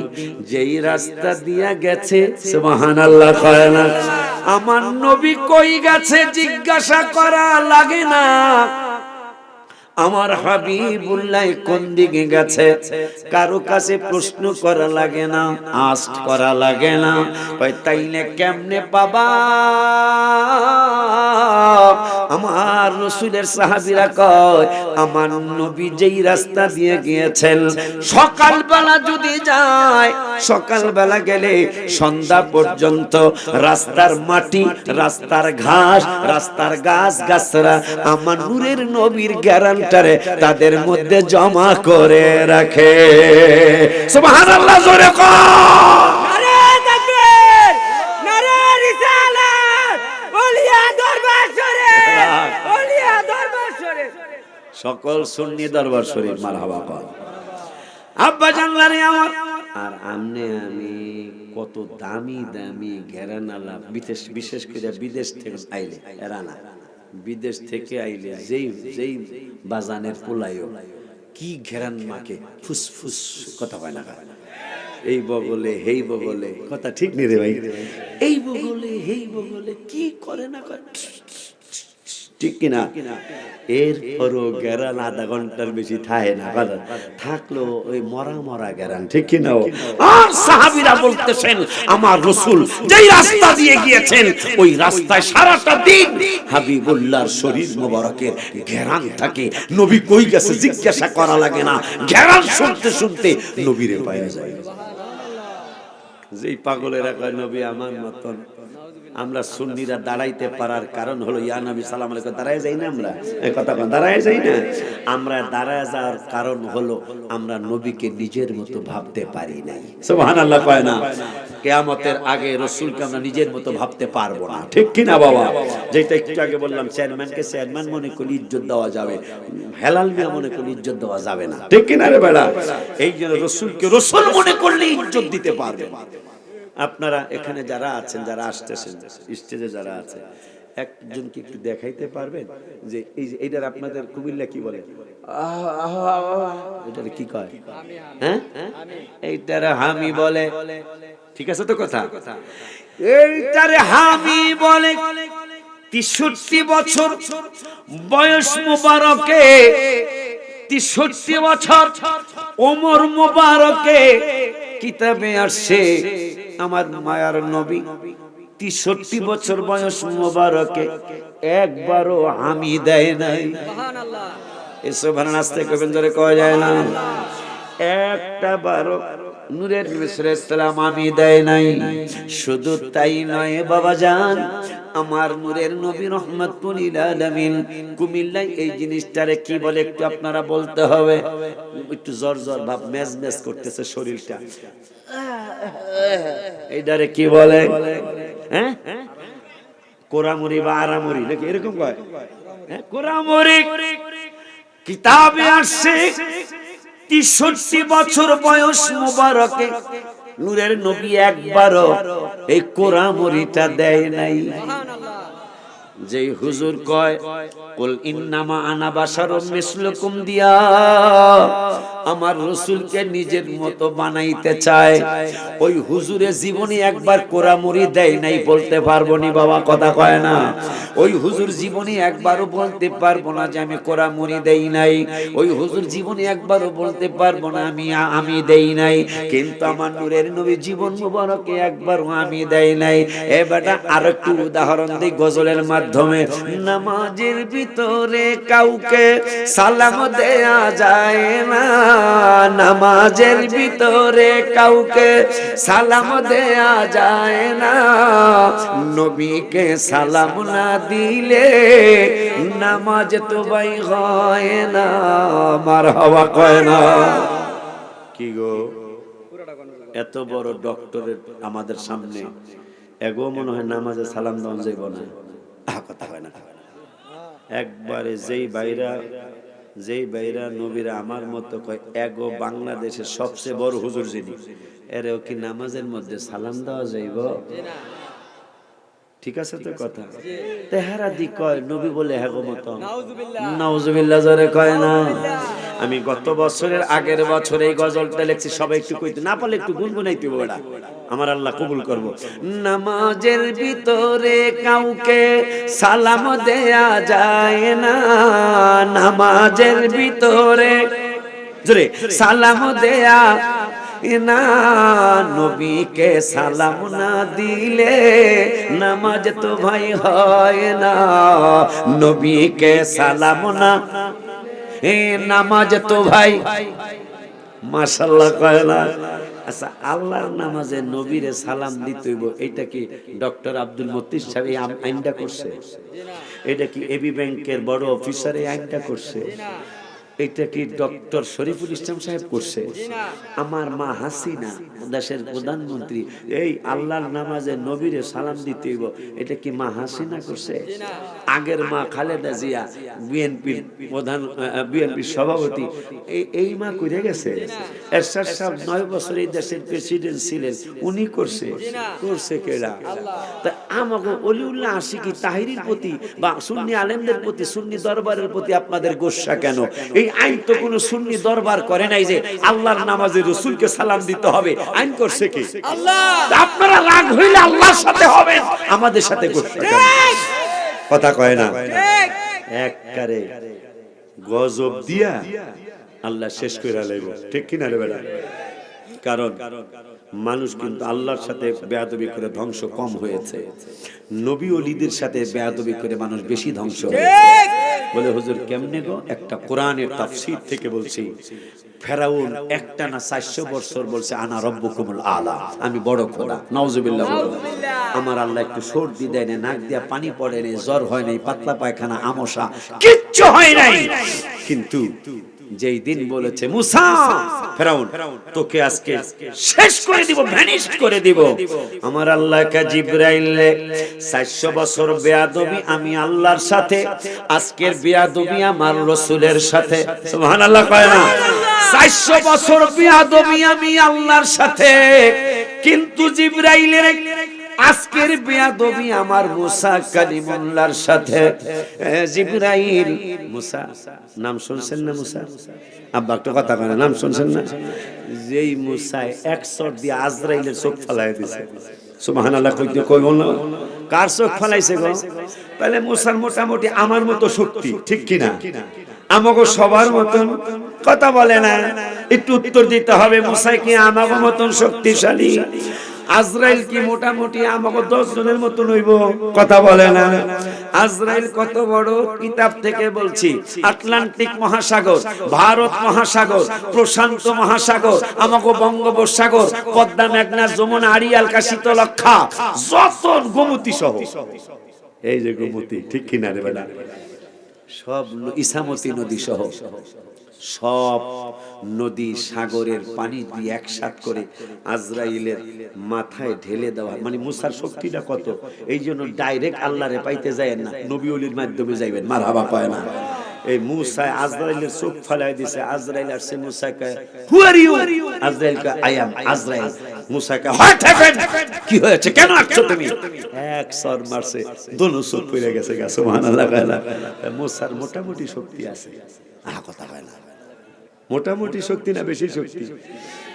যেই রাস্তা দিয়া গেছে, সুবহানাল্লাহ কয় না? আমার নবী কই গেছে জিজ্ঞাসা করা লাগে না, আমার হাবিবুল্লাহ কোন দিকে গেছে কারো কাছে প্রশ্ন করা লাগে না, আস্ক করা লাগে না। তাইলে কেমনে পাবা? আমার রাসূলের সাহাবীরা কয়, আমার নবী যেই রাস্তা দিয়ে গিয়েছেন, সকালবেলা যদি যায়, সকালবেলা গেলে সন্ধ্যা পর্যন্ত রাস্তার মাটি, রাস্তার ঘাস, রাস্তার গাছ গাছরা আমার নূরের নবীর গ্যারান্টারে তাদের মধ্যে জমা করে রাখে। সুবহানাল্লাহ, জোরে কর। নারে তাকবীর, নারে রিসালাত, ওলিয়া দরবার শরীফ, ওলিয়া দরবার শরীফ, সকল সুন্নি দরবার শরীফ। মারহাবা কর আব্বা জানলারে আমার। আর আমনে আমি কত দামি দামি ঘেরানালা, বিশেষ করে বিদেশ থেকে আইলে, এরানা বিদেশ থেকে আইলে যেই যেই বাজানের পোলাইও কি ঘেরান মাকে, ফুসফুস, কথা হয় না, এই বগলে হেই বগলে, কথা ঠিক নেই রে ভাই, এই বগলে হেই বগলে কি করে না করে, ঠিক কিনা? এরপরও গেরান আধা ঘন্টার বেশি থাকে না, থাকলো ওই মরা মরা গেরান, ঠিক কিনা? আর সাহাবীরা বলতেছেন, আমার রাসূল যেই রাস্তা দিয়ে গিয়েছেন, ওই রাস্তায় সারাটা দিন হাবিবুল্লাহর শরীর মোবারকের গেরান থাকে। নবী কই গেছে জিজ্ঞাসা করা লাগে না, গেরান শুনতে শুনতে নবীরে পাওয়া যায়। যেই পাগলেরা কয় নবী আমার মতন, আমরা সুন্নিরা দাঁড়াইতে পারার কারণ হলো, ইয়া নবী সালাম আলাইকুম, দাঁড়ায় যাই না আমরা, এই কথা বল, দাঁড়ায় যাই না আমরা, দাঁড়ায় যাওয়ার কারণ হলো আমরা নবীকে নিজের মতো ভাবতে পারি নাই। সুবহানাল্লাহ কয় না? কিয়ামতের আগে রাসূলকে আমরা নিজের মতো ভাবতে পারবো না, ঠিক কি না বাবা? যেটা একটু আগে বললাম, চেয়ারম্যানকে চেয়ারম্যান মনে করলে ইজ্জত দেওয়া যাবে, হেলাল মিয়া মনে করলে ইজ্জত দেওয়া যাবে না, ঠিক কি না রে বেড়া? এই জন্য রাসূলকে রাসূল মনে করলে ইজ্জত দিতে পারবে। আপনারা এখানে যারা আছেন, যারা আসতেছেন স্টেজে যারা আছে, একজনকে একটু দেখাইতে পারবেন যে এই যে এইটার আপনাদের কুমিল্লা কি বলে, এটার কি কয়? হ্যাঁ, এইটার হামি বলে, ঠিক আছে তো কথা? এইটার হামি বলে। 63 বছর বয়স মোবারকে, 63 বছর ওমর মোবারকে কিতাবে আসছে, আমার মায়ার নবী 63 বছর বয়স মোবারকে একবারও হামি দেয় নাই। সুবহানাল্লাহ, এই সুবহানাল্লাহ আস্তে কইবেন, জোরে কওয়া যায় না। একটা বারো নূরের মিসরাম আমি দেয় নাই। শুধু তাই নয় বাবাজান, আমার নূরের নবী রহমাতুল লিল আলামিন কুমিল্লায় এই জিনিসটারে কি বলে একটু আপনারা বলতে হবে। একটু জ্বর জ্বর ভাব, মেজ মেজ করতেছে শরীরটা, এইটারে কি বলে? হ্যাঁ, কোরামুড়ি বা আরামুড়ি নাকি এরকম কয়? কোরামুড়ি। কিতাবে আসছে 63 বছর বয়স মুবারকে নূরের নবী একবারও এই কোরামুড়িটা দেয় নাই। যেই হুজুর কয় কুল ইন্নামা আনা বাশারুম মিসলুকুম দিয়া আমার রাসূলকে নিজের মতো বানাইতে চায়, ওই হুজুরে জীবনে একবার কোরামুড়ি দেয় নাই বলতে পারবো নি বাবা, কথা কয় না। ওই হুজুর জীবনে একবারও বলতে পারবো না যে আমি কোরামুড়ি দেই নাই। ওই হুজুর জীবনে একবারও বলতে পারবো না আমি দেই নাই। কিন্তু আমার নূরের নবী জীবন মুবারকে একবারও আমি দেই নাই। এ বেটা আরেকটু উদাহরণ দেই গজলের মাধ্যমে। নামাজের ভিতরে কাউকে সালাম দেয়া যায় না, নামাজের ভিতরে কাউকে সালাম দেয়া যায় না, নবীকে সালাম না দিলে নামাজ তো ভাই হয় না। মারহাবা কয় না? কি গো, এত বড় ডক্টরের আমাদের সামনে এগো মনে হয় নামাজে সালাম দেওয়া যাইব না? কথা হয় না। একবারে যেই বাইরা নবীরা আমার মতো কয় এগো বাংলাদেশের সবচেয়ে বড় হুজুর যিনি, এরেও কি নামাজের মধ্যে সালাম দেওয়া যাইব? ঠিক আছে তো কথা। তেহারা দি কয় নবী বলে হ্যাগো মত, নাউজুবিল্লাহ জোরে কয় না। আমি গত বছরের আগের বছর এই গজলটা লিখছি, সবাই একটু কইতে না পারলে একটু গুনগুনাইতে বড়া, আমার আল্লাহ কবুল করব। নামাজের ভিতরে কাউকে সালাম দেয়া যায় না, নামাজের ভিতরে জোরে সালাম দেয়া না, নবীকে সালাম না দিলে নামাজ তো ভাই হয় না, নবীকে সালাম না নামাজ তো ভাই। মাশাআল্লাহ কয় না? আচ্ছা, আল্লাহর নামাজে নবীরে সালাম দিতে হইব, এটা কি ডক্টর আব্দুল মতিন সাহেব এই আইনটা করছে? এটা কি এবি ব্যাংকের বড় অফিসার এই আইনটা করছে? এটা কি ডক্টর শরীফুল ইসলাম সাহেব করছে? আমার মা হাসিনা দেশের প্রধানমন্ত্রী এই আল্লাহর নামাজে নবীরে সালাম দিতে হইব, এটা কি মা হাসিনা করছে? আগের মা খালেদা জিয়া বিএনপির প্রধান, বিএনপির সভাপতি, এই মা করে গেছে। এরশাদ সাহেব 9 বছর এই দেশের প্রেসিডেন্ট ছিলেন, উনি করছে? করছে কেডা? তা আমাকে অলিউল্লাহ আশিকি তাহিরির প্রতি বা সুন্নি আলেমদের প্রতি, সুন্নি দরবারের প্রতি আপনাদের গোসা কেন? এই আইন তো কোন সুন্নি দরবার করে নাই যে আল্লাহর নামাজে রাসূলকে সালাম দিতে হবে। আইন করছে কি? আল্লাহ। আপনারা রাগ হইলে আল্লাহর সাথে হবে, আমাদের সাথে করতে কথা কয় না? একবারে গজব দিয়া আল্লাহ শেষ করে লাইব, ঠিক কি না রে বেটা? কারণ মানুষ কিন্তু আল্লাহর সাথে বেয়াদবি করে ধ্বংস কম হয়েছে, নবী ওলিদের সাথে বেয়াদবি করে মানুষ বেশি ধ্বংস হয়েছে। বলে হুজুর কেমনে গো? একটা কোরআনের তাফসীর থেকে বলছি। ফেরাউন একটানা 400 বছর বলছে আনা রব্বুকুমুল আলা, আমি বড় খোদা। নাউজুবিল্লাহ। আমার আল্লাহ একটু সর্দি দেয় না, নাক দিয়া পানি পড়ে নাই, জ্বর হয় নাই, পাতলা পায়খানা, আমশা কিচ্ছু হয় নাই। কিন্তু যেই দিন বলেছে মুসা ফেরাউন তোকে আজকে শেষ করে দিব, ভ্যানিশ করে দিব, আমার আল্লাহকে জিবরাইলে 400 বছর বেয়াদবি আমি আল্লাহর সাথে, আজকের বেয়াদবি আমার রাসূলের সাথে। সুবহানাল্লাহ কয় না? 400 বছর বেয়াদবি আমি আল্লাহর সাথে, কিন্তু জিবরাইলের আজকের বেয়াদবি আমার মুসা কালিমুল্লাহর সাথে। জিবরাইল মুসা নাম শুনছেন না? মুসা আব্বা একটা কথা বলে, নাম শুনছেন না? যেই মুসা 1 শট দিয়ে আজরাইলের চোখ ফালায় দিয়েছে। সুবহানাল্লাহ কইতে কইব না? কার চোখ ফালাইছে গো? তাহলে মুসার মোটামুটি আমার মতো শক্তি, ঠিক কি না? আমাগো সবার মতন কথা বলে না, একটু উত্তর দিতে হবে। মুসা কি আমাগো মতন শক্তিশালী? আজরাইল কি মোটামুটি আমাকে 10 জনের মতন হইব? কথা বলে না। আজরাইল কত বড়, কিতাব থেকে বলছি, আটলান্টিক মহাসাগর, ভারত মহাসাগর, প্রশান্ত মহাসাগর, আমাগো বঙ্গোপসাগর, পদ্মা, মেঘনা, যমুনা, আড়িয়াল, শীতলক্ষা, যত গোমতী সহ, এই যে গোমতী, ঠিক কিনা রে বেটা, সব ইসামতি নদী সহ সব নদী সাগরের পানি দিয়ে একসাথ করে আজরাইলের মাথায় ঢেলে দেওয়া। মানে মুসার শক্তিটা কত, এই জন্য ডাইরেক্ট আল্লাহরে পাইতে যায় না, নবী ওলির মাধ্যমে যাইবেন, মারহাবা কয় না। এই মুসা আজরাইলের চোখ ফালাই দিছে, আজরাইল আসছে, মুসা কয় হু আর ইউ, আজরাইল কয় আই অ্যাম আজরাইল, মুসা কয় হয় থাকেন, কি হয়েছে, কেন আসছো তুমি, এক সর মারছে, দোনো চোখ পড়ে গেছে, সুবহানাল্লাহ। মুসার মোটামুটি শক্তি আছে, কথা হয় না, মোটামুটি শক্তি না বেশি শক্তি।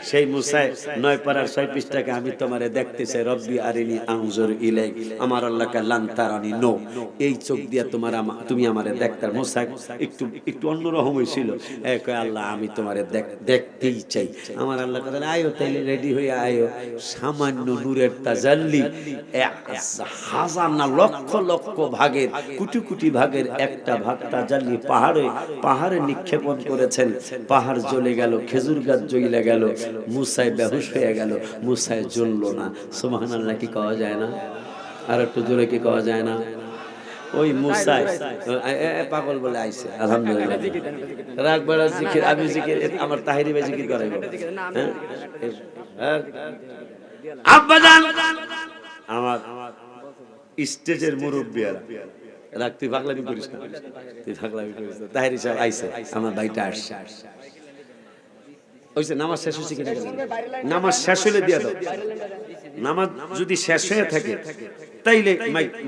সেই মুসায় 9 পারার 6 পৃষ্ঠাকে আমি তোমারে দেখতে চাই, রব্বি আরিনি আনজুর ইলাইক, আমার আল্লাহকে লান তারানি, নো, এই চোখ দিয়া তুমি আমারে দেখতার। মুসা একটু অন্যরকম হইছিল, কয় আল্লাহ আমি তোমারে দেখতেই চাই। আমার আল্লাহ কথা, আয়ো তাইলে রেডি হয়ে আয়ো, সামান্য নূরের তাজাল্লি, হাজার না লক্ষ লক্ষ ভাগের, কোটি কোটি ভাগের একটা ভাগ তাজাল্লি পাহাড়ে নিক্ষেপণ করেছেন, পাহাড় জ্বলে গেল, খেজুর গাছ জ্বলে গেল, মুসায় বেহুশ হয়ে গেল, মুসায় জ্বলল না। সুবহানাল্লাহ কি কওয়া যায় না? আর একটু জোরে কি কওয়া যায় না? ওই মুসায় পাগল বলে আইছে, আলহামদুলিল্লাহ, রাগ বড় জিকির, আমি জিকির, আমার তাহিরি ভাই জিকির করাইব। আব্বাজান আমার স্টেজের মুরব্বিয়ারা, রাগ তুই পাগলামি করিস না, তুই পাগলামি করিস না। তাহিরি সাহেব আইছে, আমার ভাইটা আসছে, ওইছে নামাজ শেষ হচ্ছে কিনা, নামাজ শেষ হলে দিয়ে দাও, নামাজ যদি শেষ হয়ে থাকে তাইলে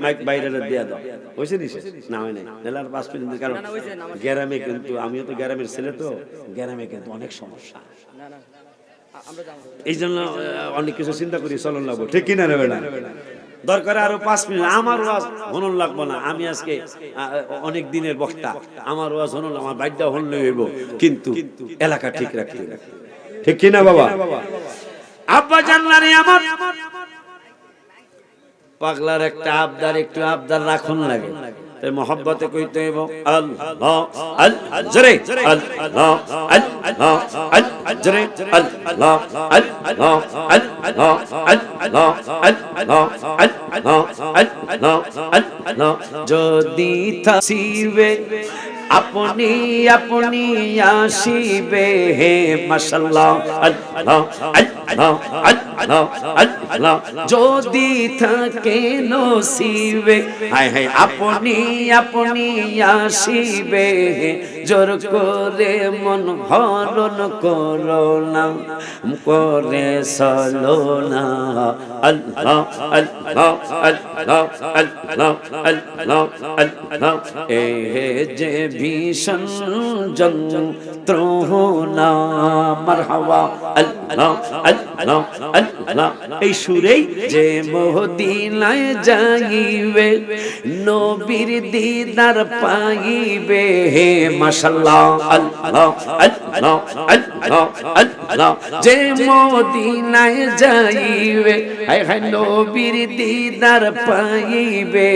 মাইক বাইরে দিয়ে দাও, হয়েছে নি শেষ না হয় নাই, নাহলে আর 5 মিনিট, কারণ গ্রামে কিন্তু, আমিও তো গ্রামের ছেলে, তো গ্রামে কিন্তু অনেক সমস্যা, এই জন্য অনেক কিছু চিন্তা করি চলন লাগবো, ঠিক কিনা রে বেটা, দরকার আরো 5 মিনিট, আমার ওয়াজ হনন লাগবো না, আমি আজকে অনেক দিনের বক্তা, আমার ওয়াজ হনন, আমার বাইডা হনলে হইব, কিন্তু এলাকা ঠিক রাখতে, ঠিক কিনা বাবা? আব্বা জানলারে আমার পাগলার একটা আবদার, একটু আবদার রাখুন লাগে, তাই মহব্বতে কইতে হইব আল্লাহ আল্লাহ জরে আল্লাহ আল্লাহ আল্লাহ জরে আল্লাহ আল্লাহ আল্লাহ আল্লাহ আল্লাহ আল্লাহ আল্লাহ আল্লাহ। যদি থাকিবে আপনি আপনি আসিবে, হে মাশাআল্লাহ আল্লাহ আল্লাহ আল্লাহ আল্লাহ, যদি থাকে নসিবে, হায় হায় আপনি আপনি আসিবে, জোর করে মন হরণ করো না, করে চলো না, আল্লাহ আল্লাহ আল্লাহ আল্লাহ আল্লাহ আল্লাহ। এ যে ভীষণ যন্ত্রণা, মারহাবা আল্লাহ আল্লাহ আল্লাহ, এই সুরেই যে মদিনায় যাইবে, নবীর দিদার পাইবে, হে মাশাআল্লাহ আল্লাহ আল্লাহ আল্লাহ আল্লাহ, যে মদিনায় যাইবে, হায় হায় নবীর দিদার পাইবে,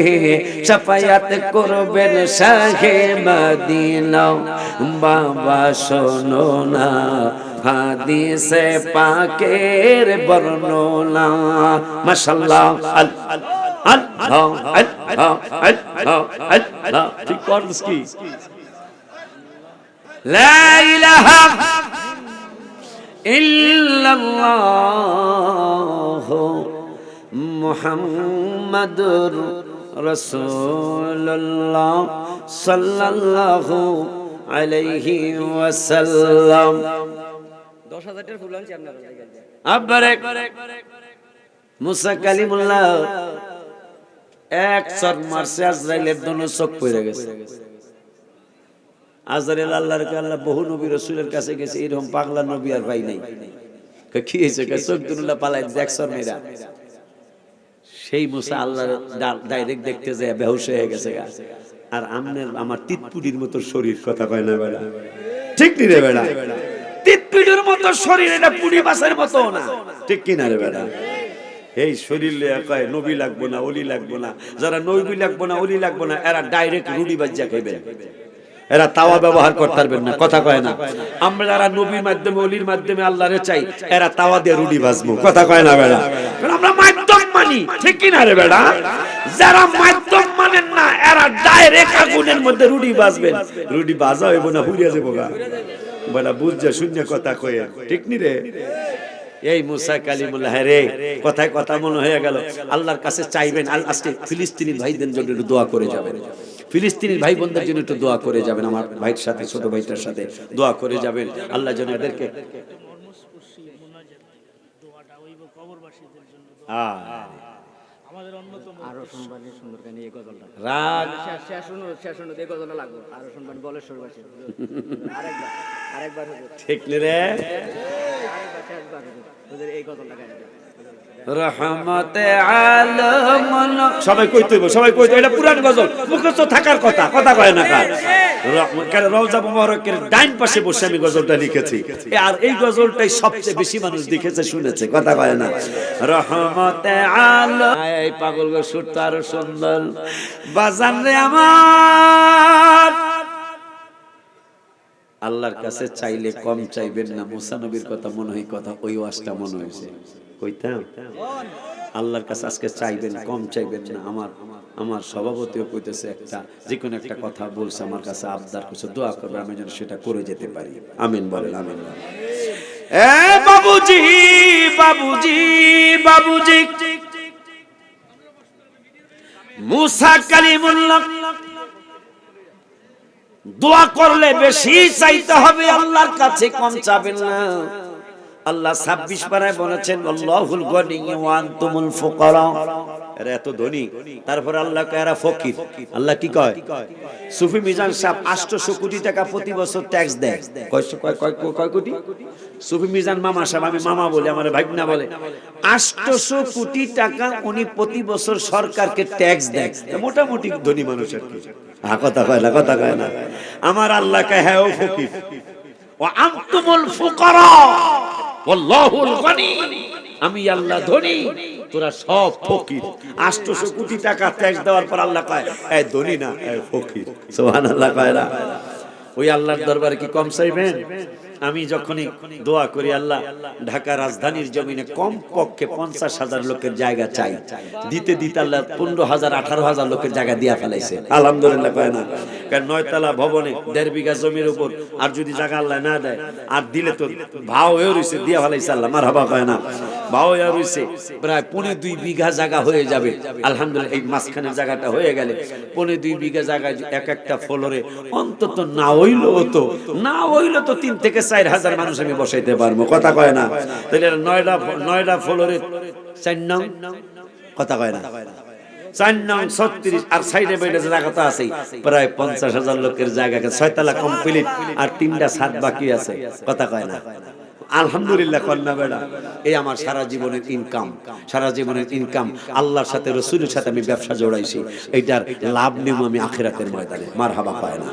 শাফায়াত করবেন শাহে মদিনা, বাবা শোনো না হাদিসে পাকের বর্ণনা, মাশাআল্লাহ আল্লাহ আল্লাহ আল্লাহ আল্লাহ আল্লাহ, ঠিক করছ কি? লা ইলাহা ইল্লাল্লাহ মুহাম্মাদুর রাসূলুল্লাহ সাল্লাল্লাহু আলাইহি ওয়াসাল্লাম। 10,000 টাকা ফুল আনছি আপনার আব্বারে মুসা কালিমুল্লাহ এক শট মারছে, আজরাইলের দোনো চোখ পড়ে গেছে। আজরাইল আল্লাহর আল্লাহ বহু নবী রাসূলের কাছে গেছে, এরকম পাগলা নবী আর ভাই নাই, কি হয়েছে, চোখ দুনুল্লাহ পালাই এক শট মেরা। সেই মুসা আল্লাহর ডাইরেক্ট দেখতে যায় বেহুশ হয়ে গেছে, আর আমার তিতপুডির মতো শরীর, কথা কয় না বেড়া, ঠিক নি রে বেড়া, তিতপুডির মতো শরীর, এটা পুডি মাছের মতো না, ঠিক কি না রে বেড়া? এই শরীর লইয়া কয় নবী লাগবো না, অলি লাগবো না। যারা নবী লাগবো না, অলি লাগবো না, এরা ডাইরেক্ট রুটি বাজ্জা খাইবেন, এরা তাওয়া ব্যবহার করতে পারবেন না। কথা কয় না। আমরা যারা নবীর মাধ্যমে, অলির মাধ্যমে আল্লাহরে চাই, এরা তাওয়া দিয়ে রুটি ভাজবো। কথা কয় না বেড়া? কারণ আমরা মাধ্যম মানি, ঠিক কি না রে বেড়া? যারা মাধ্যম মানেন না, এরা ডাইরেক্ট আগুনের মধ্যে রুটি ভাজবেন। রুটি ভাজা হইব না, হুড়িয়া যাবো গা। বলা বুঝছে শূন্য কথা কয়ে, ঠিক নি রে? এই মুসা কালিমুল্লাহ রে, কথায় কথা মনে হয়ে গেল। আল্লাহর কাছে চাইবেন, আজকে ফিলিস্তিনি ভাইদের জন্য একটু দোয়া করে যাবেন, ফিলিস্তিনি ভাই বোনদের জন্য একটু দোয়া করে যাবেন, আমার ভাইয়ের সাথে, ছোট ভাইটার সাথে দোয়া করে যাবেন। আল্লাহ যেন এদেরকে আরো শুনবানি সুন্দর গান এই গজলটা রাগ শেষ শুনো এই গজলটা লাগবে আরো শুনবানি বলেশ্বর বাসী আরেকবার হুজুর ঠিক নি রে? আরেকবার শেষবার হুজুর এই গজলটা গান রহমতে আলম, সবাই কইতে হইব, সবাই কইতে। এটা পুরান গজল, মুখস্থ থাকার কথা। কথা কয় না কার? রওজা মুবারকের ডাইন পাশে বসে আমি গজলটা লিখেছি, আর এই গজলটাই সবচেয়ে বেশি মানুষ দেখেছে, শুনেছে। কথা কয় না? রহমতে আলম, এই পাগল গো সুরটা আরো সুন্দর। বাজান রে আমার, আল্লাহর কাছে চাইলে কম চাইবেন না। মুসা নবীর কথা মনে হয়, কথা ওই ওয়াজটা মনে হয়েছে কইতাম। আল্লাহর কাছে আজকে চাইবেন, কম চাইবেন না। আমার সভাপতিও কইতেছে, একটা যে কোনো একটা কথা বলছে আমার কাছে, আবদার করছে, দোয়া করবে আমি যেন সেটা করে যেতে পারি। আমিন বলেন, আমিন। এ বাবুজি, বাবুজি, বাবুজি, মুসা কালিমুল্লাহ দোয়া করলে বেশি চাইতে হবে, আল্লাহর কাছে কম চাবেন না। আল্লাহ 26 পারায় বলেছেন, আল্লাহুল গনি ওয়া আনতুমুল ফুকারা। এরা এত ধনী, তারপর আল্লাহ কয় এরা ফকির। আল্লাহ কি কয়? সুফি মিজান সাহেব 800 কোটি টাকা প্রতি বছর ট্যাক্স দেয়। কয় কোটি? সুফি মিজান মামা সাহেব, আমি মামা বলি, আমার ভাগনা বলে, 800 কোটি টাকা উনি প্রতি বছর সরকারকে ট্যাক্স দেয়। মোটামুটি ধনী মানুষ আর কি। কথা কয় না, কথা কয় না। আমার আল্লাহ কয় হ্যাঁ ও ফকির। ওয়া আনতুমুল ফুকারা ওয়াল্লাহুল গনি, আমি আল্লাহ ধনী, তোরা সব ফকির। 800 কোটি টাকা ট্যাক্স দেওয়ার পর আল্লাহ কয় এই ধনী না, এই ফকির। সুবহানাল্লাহ কয় না? ওই আল্লাহর দরবারে কি কম চাইবেন? আমি যখনই দোয়া করি, আল্লাহ ঢাকা রাজধানীর জমিনে কম পক্ষে 50,000 লোকের জায়গা চাই, দিতে দিতে আল্লাহ 15,000 18,000 লোকের জায়গা দিয়া ফেলাইছে। আলহামদুলিল্লাহ কয় না? কারণ 9 তলা ভবনে 1.5 বিঘা জমির উপর আর যদি জায়গা আল্লাহ না দেয়, আর দিলে তো ভাও হয়ে রইছে, দিয়া ফেলাইছে আল্লাহ। মারহাবা কয় না? ভাও হয়ে রইছে, প্রায় 2.5 বিঘা জায়গা হয়ে যাবে। আলহামদুলিল্লাহ এই মাঝখানের জায়গাটা হয়ে গেলে 2.5 বিঘা জায়গায় এক একটা ফ্লোরে অন্তত না হইলো তো 3 থেকে 4,000 মানুষ আমি বসাইতে পারবো। কথা কয় না? তাহলে 9টা ফ্লোরে 4 নং, কথা কয় না? 4 নং 36, আর সাইডে বাইরে জায়গাটা আছে প্রায় 50,000 লোকের জায়গা। 6 তলা কমপ্লিট, আর 3টা ছাদ বাকি আছে। কথা কয় না? আলহামদুলিল্লাহ কন্যা বেড়া। এই আমার সারা জীবনের ইনকাম, সারা জীবনের ইনকাম আল্লাহর সাথে, রাসূলের সাথে আমি ব্যবসা জড়াইছি। এইটার লাভ নেব আমি আখিরাতের ময়দানে। মারহাবা কয় না?